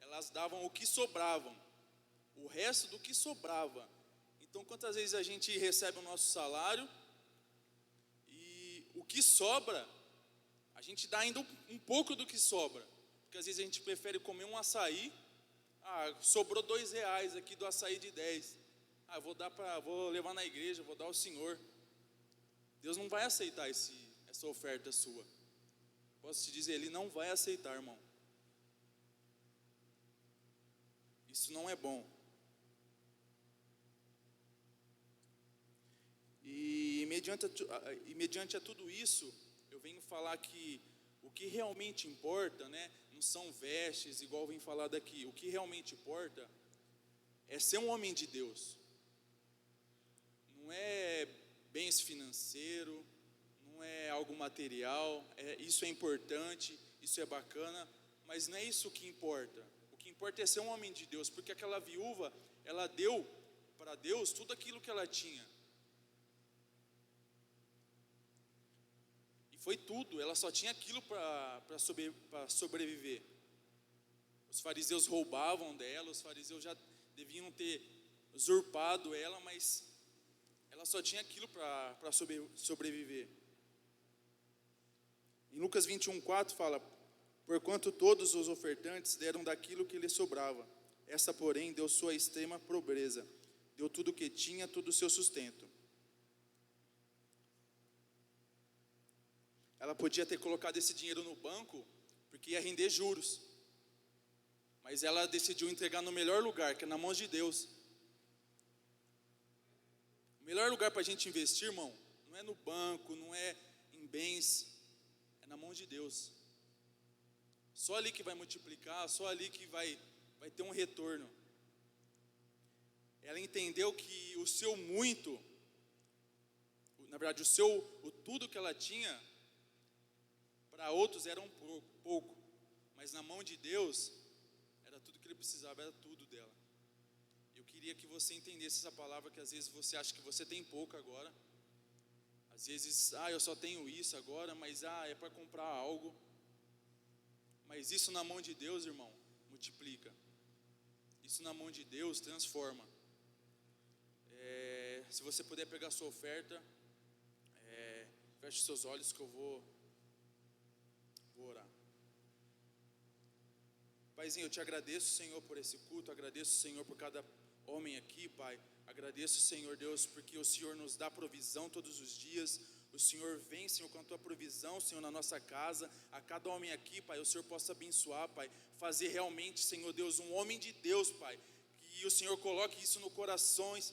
elas davam o que sobravam, o resto do que sobrava. Então, quantas vezes a gente recebe o nosso salário e o que sobra, a gente dá ainda um pouco do que sobra, porque às vezes a gente prefere comer um açaí. Sobrou R$2 aqui do açaí de 10. Vou levar na igreja, vou dar ao Senhor. Deus não vai aceitar essa oferta sua. Posso te dizer, Ele não vai aceitar, irmão. Isso não é bom. E mediante a tudo isso, eu venho falar que o que realmente importa, né, não são vestes, igual vem falado aqui. O que realmente importa é ser um homem de Deus. Não é bens financeiros, não é algo material. Isso é importante, isso é bacana, mas não é isso que importa. O que importa é ser um homem de Deus, porque aquela viúva, ela deu para Deus tudo aquilo que ela tinha. Foi tudo, ela só tinha aquilo para sobreviver. Os fariseus roubavam dela, os fariseus já deviam ter usurpado ela, mas ela só tinha aquilo para sobreviver. Em Lucas 21:4 fala: porquanto todos os ofertantes deram daquilo que lhes sobrava, essa porém deu sua extrema pobreza, deu tudo o que tinha, todo o seu sustento. Ela podia ter colocado esse dinheiro no banco, porque ia render juros. Mas ela decidiu entregar no melhor lugar, que é na mão de Deus. O melhor lugar para a gente investir, irmão, não é no banco, não é em bens, é na mão de Deus. Só ali que vai multiplicar, só ali que vai ter um retorno. Ela entendeu que o seu muito, na verdade o tudo que ela tinha, para outros era um pouco, mas na mão de Deus, era tudo que ele precisava, era tudo dela. Eu queria que você entendesse essa palavra, que às vezes você acha que você tem pouco agora. Às vezes, eu só tenho isso agora, mas é para comprar algo. Mas isso na mão de Deus, irmão, multiplica. Isso na mão de Deus transforma. Se você puder pegar a sua oferta, feche seus olhos que eu vou orar. Paizinho, eu te agradeço, Senhor, por esse culto. Agradeço, Senhor, por cada homem aqui, Pai. Agradeço, Senhor Deus, porque o Senhor nos dá provisão todos os dias. O Senhor vem, Senhor, com a tua provisão, Senhor, na nossa casa. A cada homem aqui, Pai, o Senhor possa abençoar, Pai. Fazer realmente, Senhor Deus, um homem de Deus, Pai. Que o Senhor coloque isso no corações,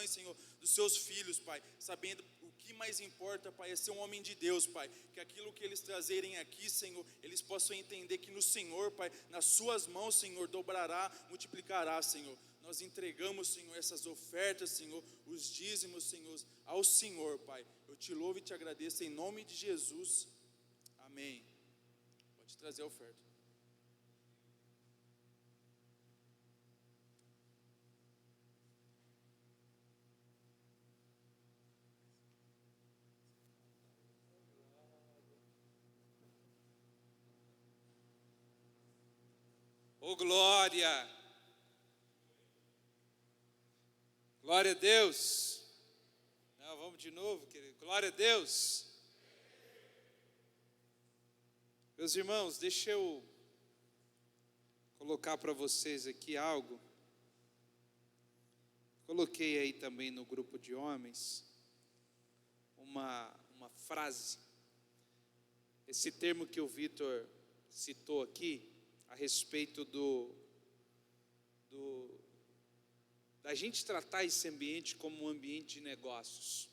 Senhor, dos seus filhos, Pai. Sabendo o que mais importa, Pai, é ser um homem de Deus, Pai. Que aquilo que eles trazerem aqui, Senhor, eles possam entender que no Senhor, Pai, nas suas mãos, Senhor, dobrará, multiplicará, Senhor. Nós entregamos, Senhor, essas ofertas, Senhor, os dízimos, Senhor, ao Senhor, Pai. Eu te louvo e te agradeço em nome de Jesus. Amém. Pode trazer a oferta. Ô glória! Glória a Deus! Não, vamos de novo, querido. Glória a Deus! Meus irmãos, deixa eu colocar para vocês aqui algo. Coloquei aí também no grupo de homens uma frase. Esse termo que o Vitor citou aqui, a respeito da gente tratar esse ambiente como um ambiente de negócios.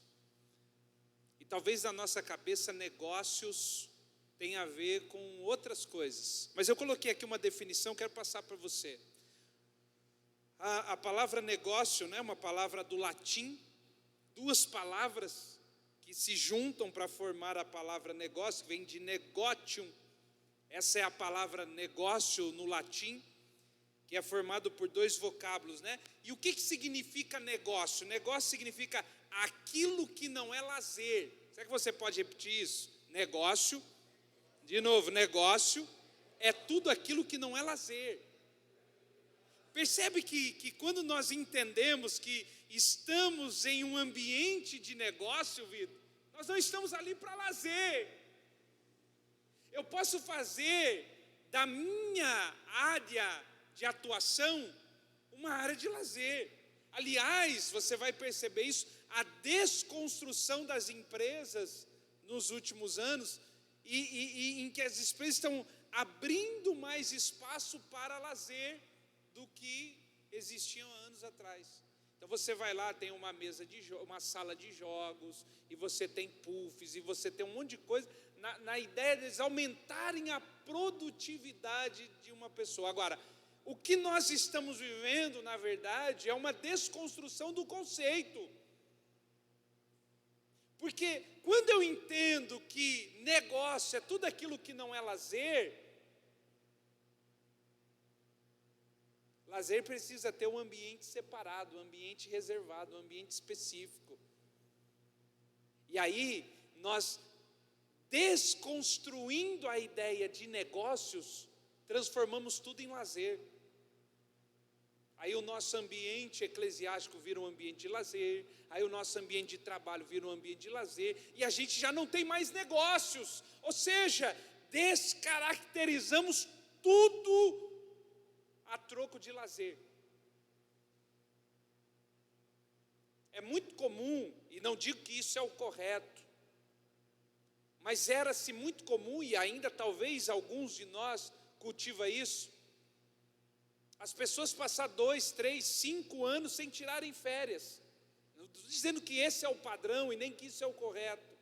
E talvez na nossa cabeça negócios tenha a ver com outras coisas. Mas eu coloquei aqui uma definição, quero passar para você. A palavra negócio, né, é uma palavra do latim, duas palavras que se juntam para formar a palavra negócio, que vem de negotium. Essa é a palavra negócio no latim, que é formado por dois vocábulos, né? E o que significa negócio? Negócio significa aquilo que não é lazer. Será que você pode repetir isso? Negócio, de novo, negócio é tudo aquilo que não é lazer. Percebe que quando nós entendemos que estamos em um ambiente de negócio, Vitor, nós não estamos ali para lazer. Eu posso fazer da minha área de atuação uma área de lazer. Aliás, você vai perceber isso, a desconstrução das empresas nos últimos anos, e em que as empresas estão abrindo mais espaço para lazer do que existiam anos atrás. Então você vai lá, tem uma mesa uma sala de jogos, e você tem puffs, e você tem um monte de coisa, na ideia de eles aumentarem a produtividade de uma pessoa. Agora, o que nós estamos vivendo, na verdade, é uma desconstrução do conceito. Porque quando eu entendo que negócio é tudo aquilo que não é lazer, lazer precisa ter um ambiente separado, um ambiente reservado, um ambiente específico. E aí, nós desconstruindo a ideia de negócios, transformamos tudo em lazer. Aí o nosso ambiente eclesiástico vira um ambiente de lazer, aí o nosso ambiente de trabalho vira um ambiente de lazer, e a gente já não tem mais negócios, ou seja, descaracterizamos tudo a troco de lazer. É muito comum, e não digo que isso é o correto, mas era-se muito comum, e ainda talvez alguns de nós cultiva isso, as pessoas passar 2, 3, 5 anos sem tirarem férias. Não estou dizendo que esse é o padrão e nem que isso é o correto,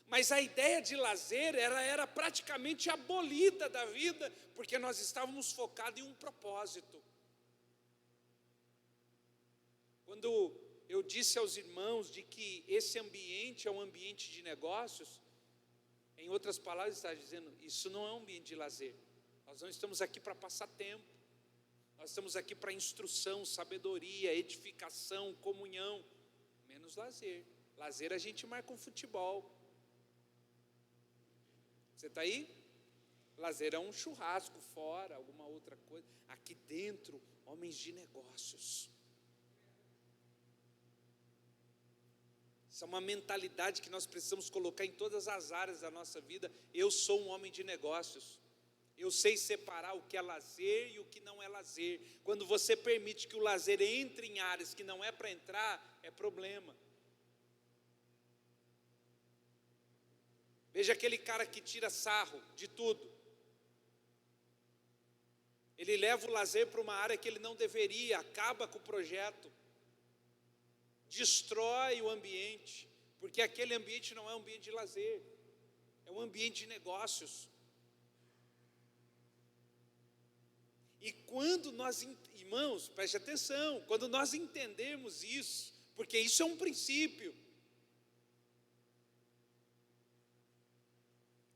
mas a ideia de lazer era praticamente abolida da vida, porque nós estávamos focados em um propósito. Quando eu disse aos irmãos de que esse ambiente é um ambiente de negócios, em outras palavras, está dizendo, isso não é um ambiente de lazer. Nós não estamos aqui para passar tempo. Nós estamos aqui para instrução, sabedoria, edificação, comunhão. Menos lazer. Lazer a gente marca um futebol. Você está aí? Lazer é um churrasco fora, alguma outra coisa. Aqui dentro, homens de negócios. Isso é uma mentalidade que nós precisamos colocar em todas as áreas da nossa vida. Eu sou um homem de negócios. Eu sei separar o que é lazer e o que não é lazer. Quando você permite que o lazer entre em áreas que não é para entrar, é problema. Veja aquele cara que tira sarro de tudo. Ele leva o lazer para uma área que ele não deveria, acaba com o projeto. Destrói o ambiente, porque aquele ambiente não é um ambiente de lazer, é um ambiente de negócios. E quando nós, irmãos, preste atenção, quando nós entendemos isso, porque isso é um princípio,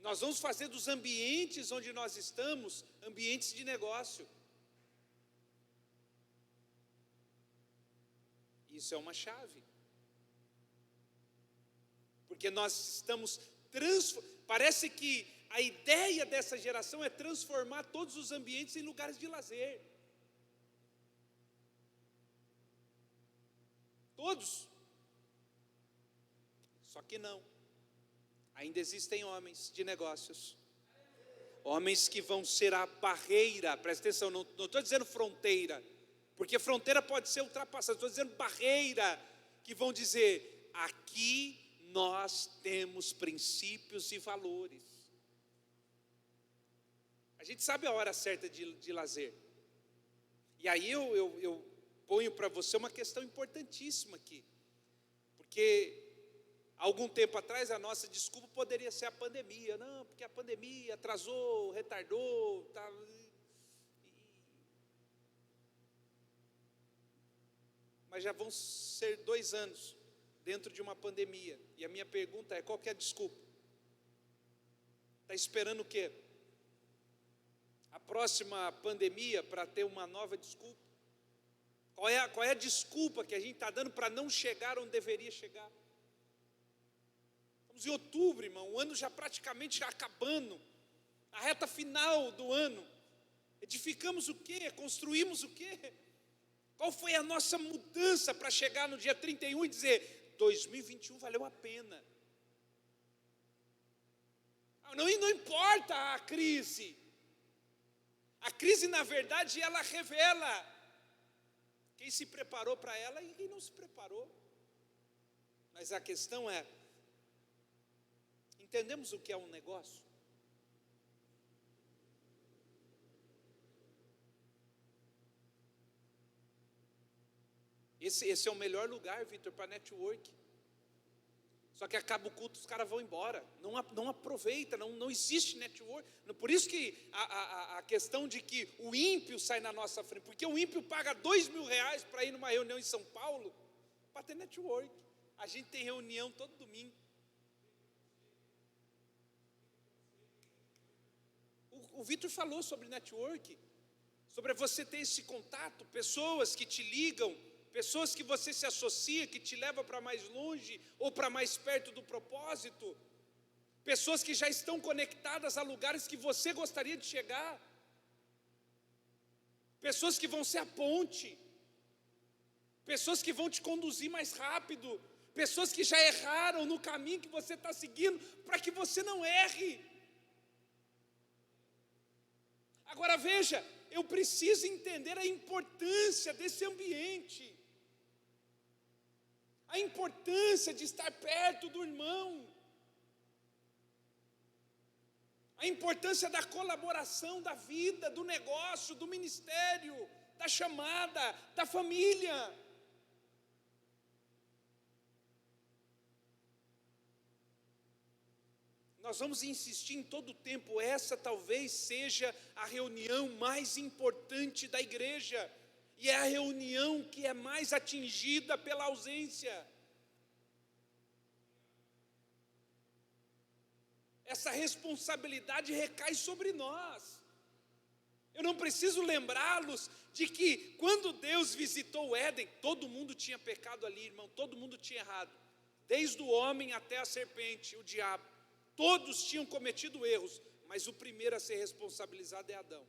Nós vamos fazer dos ambientes onde nós estamos, ambientes de negócio. Isso é uma chave. Porque nós estamos parece que a ideia dessa geração é transformar todos os ambientes em lugares de lazer. Todos. Só que não. Ainda existem homens de negócios. Homens que vão ser a barreira. Presta atenção, não estou dizendo fronteira. Porque fronteira pode ser ultrapassada. Estou dizendo barreira. Que vão dizer, aqui nós temos princípios e valores. A gente sabe a hora certa de lazer. E aí eu ponho para você uma questão importantíssima aqui. Porque algum tempo atrás a nossa desculpa poderia ser a pandemia. Não, porque a pandemia atrasou, retardou, tá. Mas já vão ser 2 anos dentro de uma pandemia. E a minha pergunta é, qual que é a desculpa? Está esperando o quê? A próxima pandemia para ter uma nova desculpa? Qual é a desculpa que a gente está dando para não chegar onde deveria chegar? Estamos em outubro, irmão, o ano já praticamente já acabando, a reta final do ano. Edificamos o quê? Construímos o quê? Qual foi a nossa mudança para chegar no dia 31 e dizer, 2021 valeu a pena? Não importa a crise. A crise, na verdade, ela revela quem se preparou para ela e quem não se preparou. Mas a questão é, entendemos o que é um negócio? Esse é o melhor lugar, Vitor, para network. Só que acaba o culto, os caras vão embora. Não aproveita, não existe network. Por isso que a questão de que o ímpio sai na nossa frente. Porque o ímpio paga R$2.000 para ir numa reunião em São Paulo para ter network. A gente tem reunião todo domingo. O Vitor falou sobre network. Sobre você ter esse contato, pessoas que te ligam, pessoas que você se associa, que te leva para mais longe ou para mais perto do propósito. Pessoas que já estão conectadas a lugares que você gostaria de chegar. Pessoas que vão ser a ponte. Pessoas que vão te conduzir mais rápido. Pessoas que já erraram no caminho que você está seguindo, para que você não erre. Agora veja, eu preciso entender a importância desse ambiente. A importância de estar perto do irmão. A importância da colaboração da vida, do negócio, do ministério, da chamada, da família. Nós vamos insistir em todo o tempo, essa talvez seja a reunião mais importante da igreja. E é a reunião que é mais atingida pela ausência. Essa responsabilidade recai sobre nós. Eu não preciso lembrá-los de que quando Deus visitou o Éden, todo mundo tinha pecado ali, irmão, todo mundo tinha errado. Desde o homem até a serpente, o diabo. Todos tinham cometido erros, mas o primeiro a ser responsabilizado é Adão.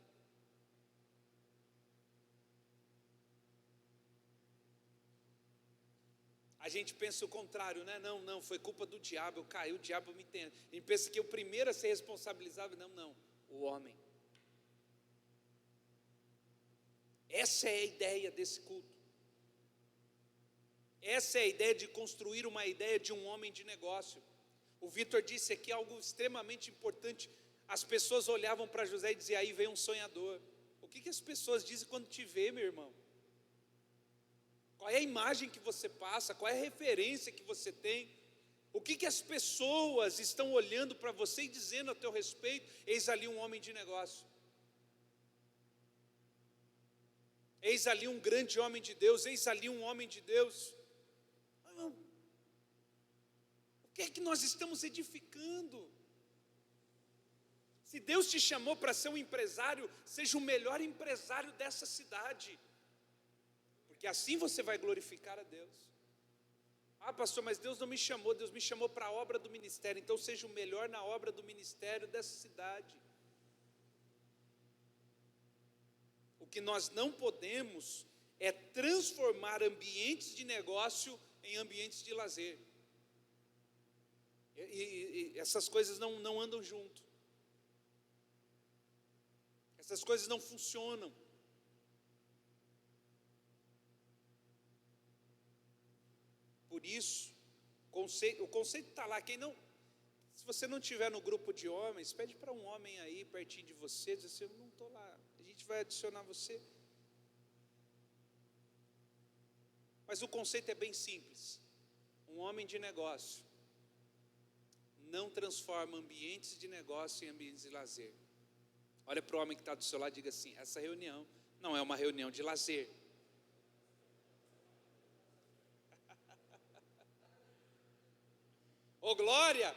A gente pensa o contrário, né? Não, foi culpa do diabo, eu caí, o diabo me tem. A gente pensa que o primeiro a ser responsabilizado, não, o homem. Essa é a ideia desse culto. Essa é a ideia de construir uma ideia de um homem de negócio. O Vitor disse aqui algo extremamente importante. As pessoas olhavam para José e diziam, aí vem um sonhador. O que as pessoas dizem quando te vê, meu irmão? Qual é a imagem que você passa? Qual é a referência que você tem? O que as pessoas estão olhando para você e dizendo a teu respeito? Eis ali um homem de negócio. Eis ali um grande homem de Deus. Eis ali um homem de Deus. O que é que nós estamos edificando? Se Deus te chamou para ser um empresário, seja o melhor empresário dessa cidade, porque assim você vai glorificar a Deus. Ah, pastor, mas Deus não me chamou, Deus me chamou para a obra do ministério, então seja o melhor na obra do ministério dessa cidade. O que nós não podemos é transformar ambientes de negócio em ambientes de lazer. E essas coisas não andam junto. Essas coisas não funcionam. Por isso, o conceito está lá. Se você não estiver no grupo de homens, pede para um homem aí pertinho de você, diz assim: eu não estou lá, a gente vai adicionar você. Mas o conceito é bem simples. Um homem de negócio não transforma ambientes de negócio em ambientes de lazer. Olha para o homem que está do seu lado e diga assim: essa reunião não é uma reunião de lazer. Ô glória!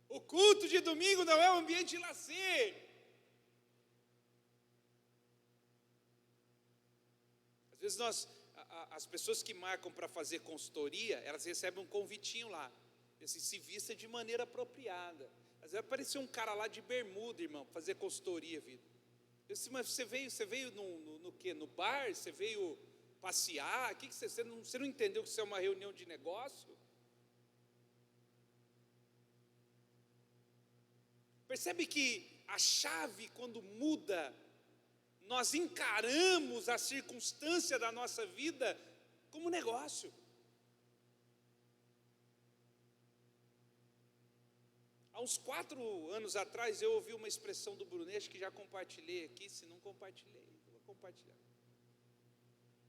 O culto de domingo não é um ambiente de lazer. Às vezes as pessoas que marcam para fazer consultoria, elas recebem um convitinho lá. Assim, se vista de maneira apropriada. Às vezes apareceu um cara lá de bermuda, irmão, para fazer consultoria, vida. Eu disse: mas você veio no quê? No bar? Você veio passear? Você não entendeu que isso é uma reunião de negócio? Percebe que a chave, quando muda, nós encaramos a circunstância da nossa vida como negócio. Há uns 4 anos atrás eu ouvi uma expressão do Brunet, acho que já compartilhei aqui. Se não compartilhei, vou compartilhar.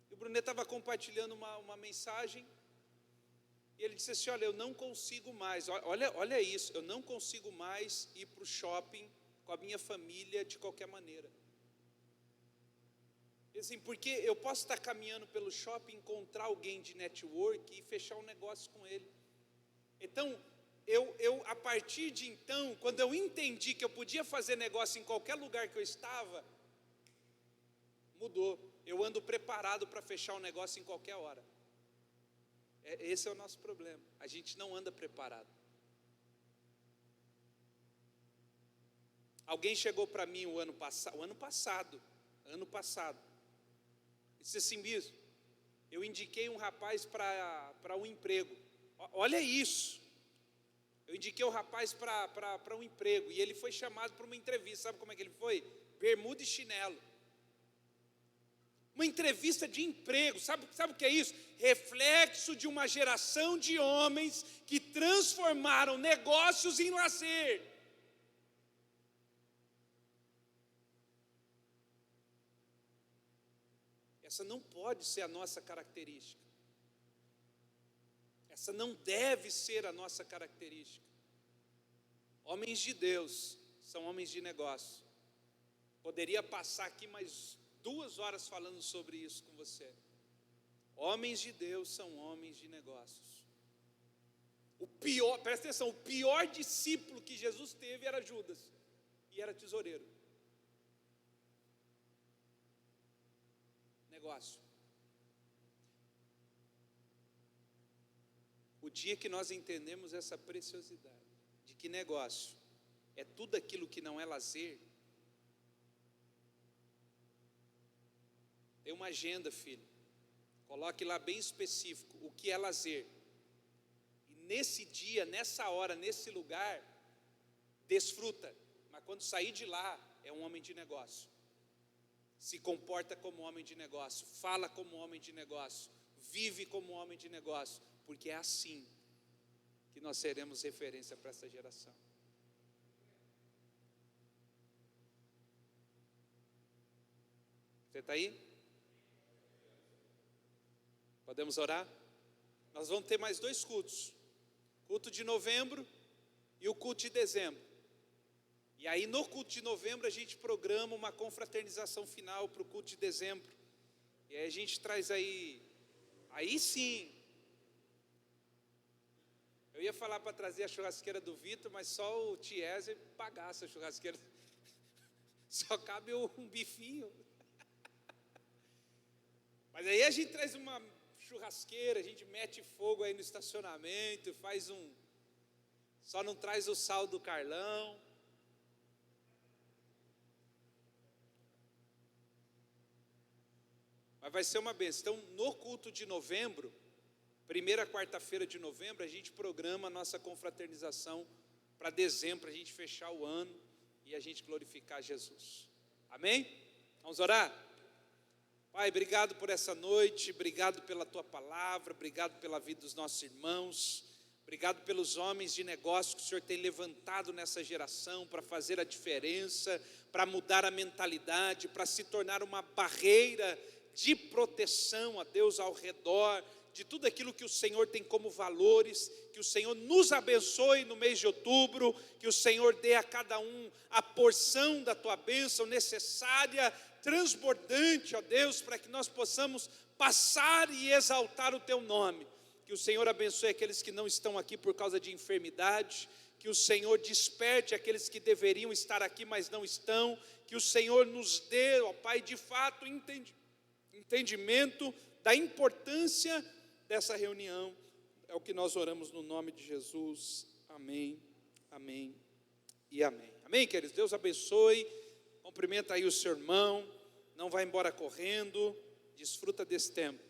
E o Brunet estava compartilhando uma mensagem, e ele disse assim: olha, eu não consigo mais, olha isso, eu não consigo mais ir para o shopping com a minha família de qualquer maneira. Assim, porque eu posso estar caminhando pelo shopping, encontrar alguém de network e fechar um negócio com ele. Então, a partir de então, quando eu entendi que eu podia fazer negócio em qualquer lugar que eu estava, mudou. Eu ando preparado para fechar um negócio em qualquer hora. Esse é o nosso problema. A gente não anda preparado. Alguém chegou para mim o ano passado, disse assim: Bispo, eu indiquei um rapaz para um emprego. Olha isso. Eu indiquei o rapaz para um emprego, e ele foi chamado para uma entrevista. Sabe como é que ele foi? Bermuda e chinelo. Uma entrevista de emprego. Sabe o que é isso? Reflexo de uma geração de homens que transformaram negócios em lazer. Essa não pode ser a nossa característica. Essa não deve ser a nossa característica. Homens de Deus são homens de negócio. Poderia passar aqui mais 2 horas falando sobre isso com você. Homens de Deus são homens de negócios. Presta atenção, o pior discípulo que Jesus teve era Judas, e era tesoureiro. Negócio. O dia que nós entendemos essa preciosidade, de que negócio é tudo aquilo que não é lazer. Tem uma agenda, filho. Coloque lá bem específico o que é lazer. E nesse dia, nessa hora, nesse lugar, desfruta. Mas quando sair de lá, é um homem de negócio. Se comporta como homem de negócio, fala como homem de negócio, vive como homem de negócio, porque é assim que nós seremos referência para essa geração. Você está aí? Podemos orar? Nós vamos ter mais 2 cultos. Culto de novembro e o culto de dezembro. E aí no culto de novembro a gente programa uma confraternização final para o culto de dezembro. E aí a gente traz aí sim, Eu ia falar para trazer a churrasqueira do Vitor, mas só o Tiese pagasse a churrasqueira. Só cabe um bifinho. Mas aí a gente traz uma churrasqueira, a gente mete fogo aí no estacionamento, faz só não traz o sal do Carlão. Mas vai ser uma bênção. Então, no culto de novembro, primeira quarta-feira de novembro, a gente programa a nossa confraternização para dezembro, para a gente fechar o ano e a gente glorificar Jesus. Amém? Vamos orar? Pai, obrigado por essa noite, obrigado pela Tua palavra, obrigado pela vida dos nossos irmãos, obrigado pelos homens de negócio que o Senhor tem levantado nessa geração para fazer a diferença, para mudar a mentalidade, para se tornar uma barreira de proteção a Deus ao redor, de tudo aquilo que o Senhor tem como valores. Que o Senhor nos abençoe no mês de outubro, que o Senhor dê a cada um a porção da Tua bênção necessária, transbordante, ó Deus, para que nós possamos passar e exaltar o Teu nome. Que o Senhor abençoe aqueles que não estão aqui por causa de enfermidade, que o Senhor desperte aqueles que deveriam estar aqui, mas não estão, que o Senhor nos dê, ó Pai, de fato, entendimento da importância dessa reunião. É o que nós oramos no nome de Jesus. Amém, amém e amém. Amém, queridos? Deus abençoe. Cumprimenta aí o seu irmão. Não vai embora correndo. Desfruta desse tempo.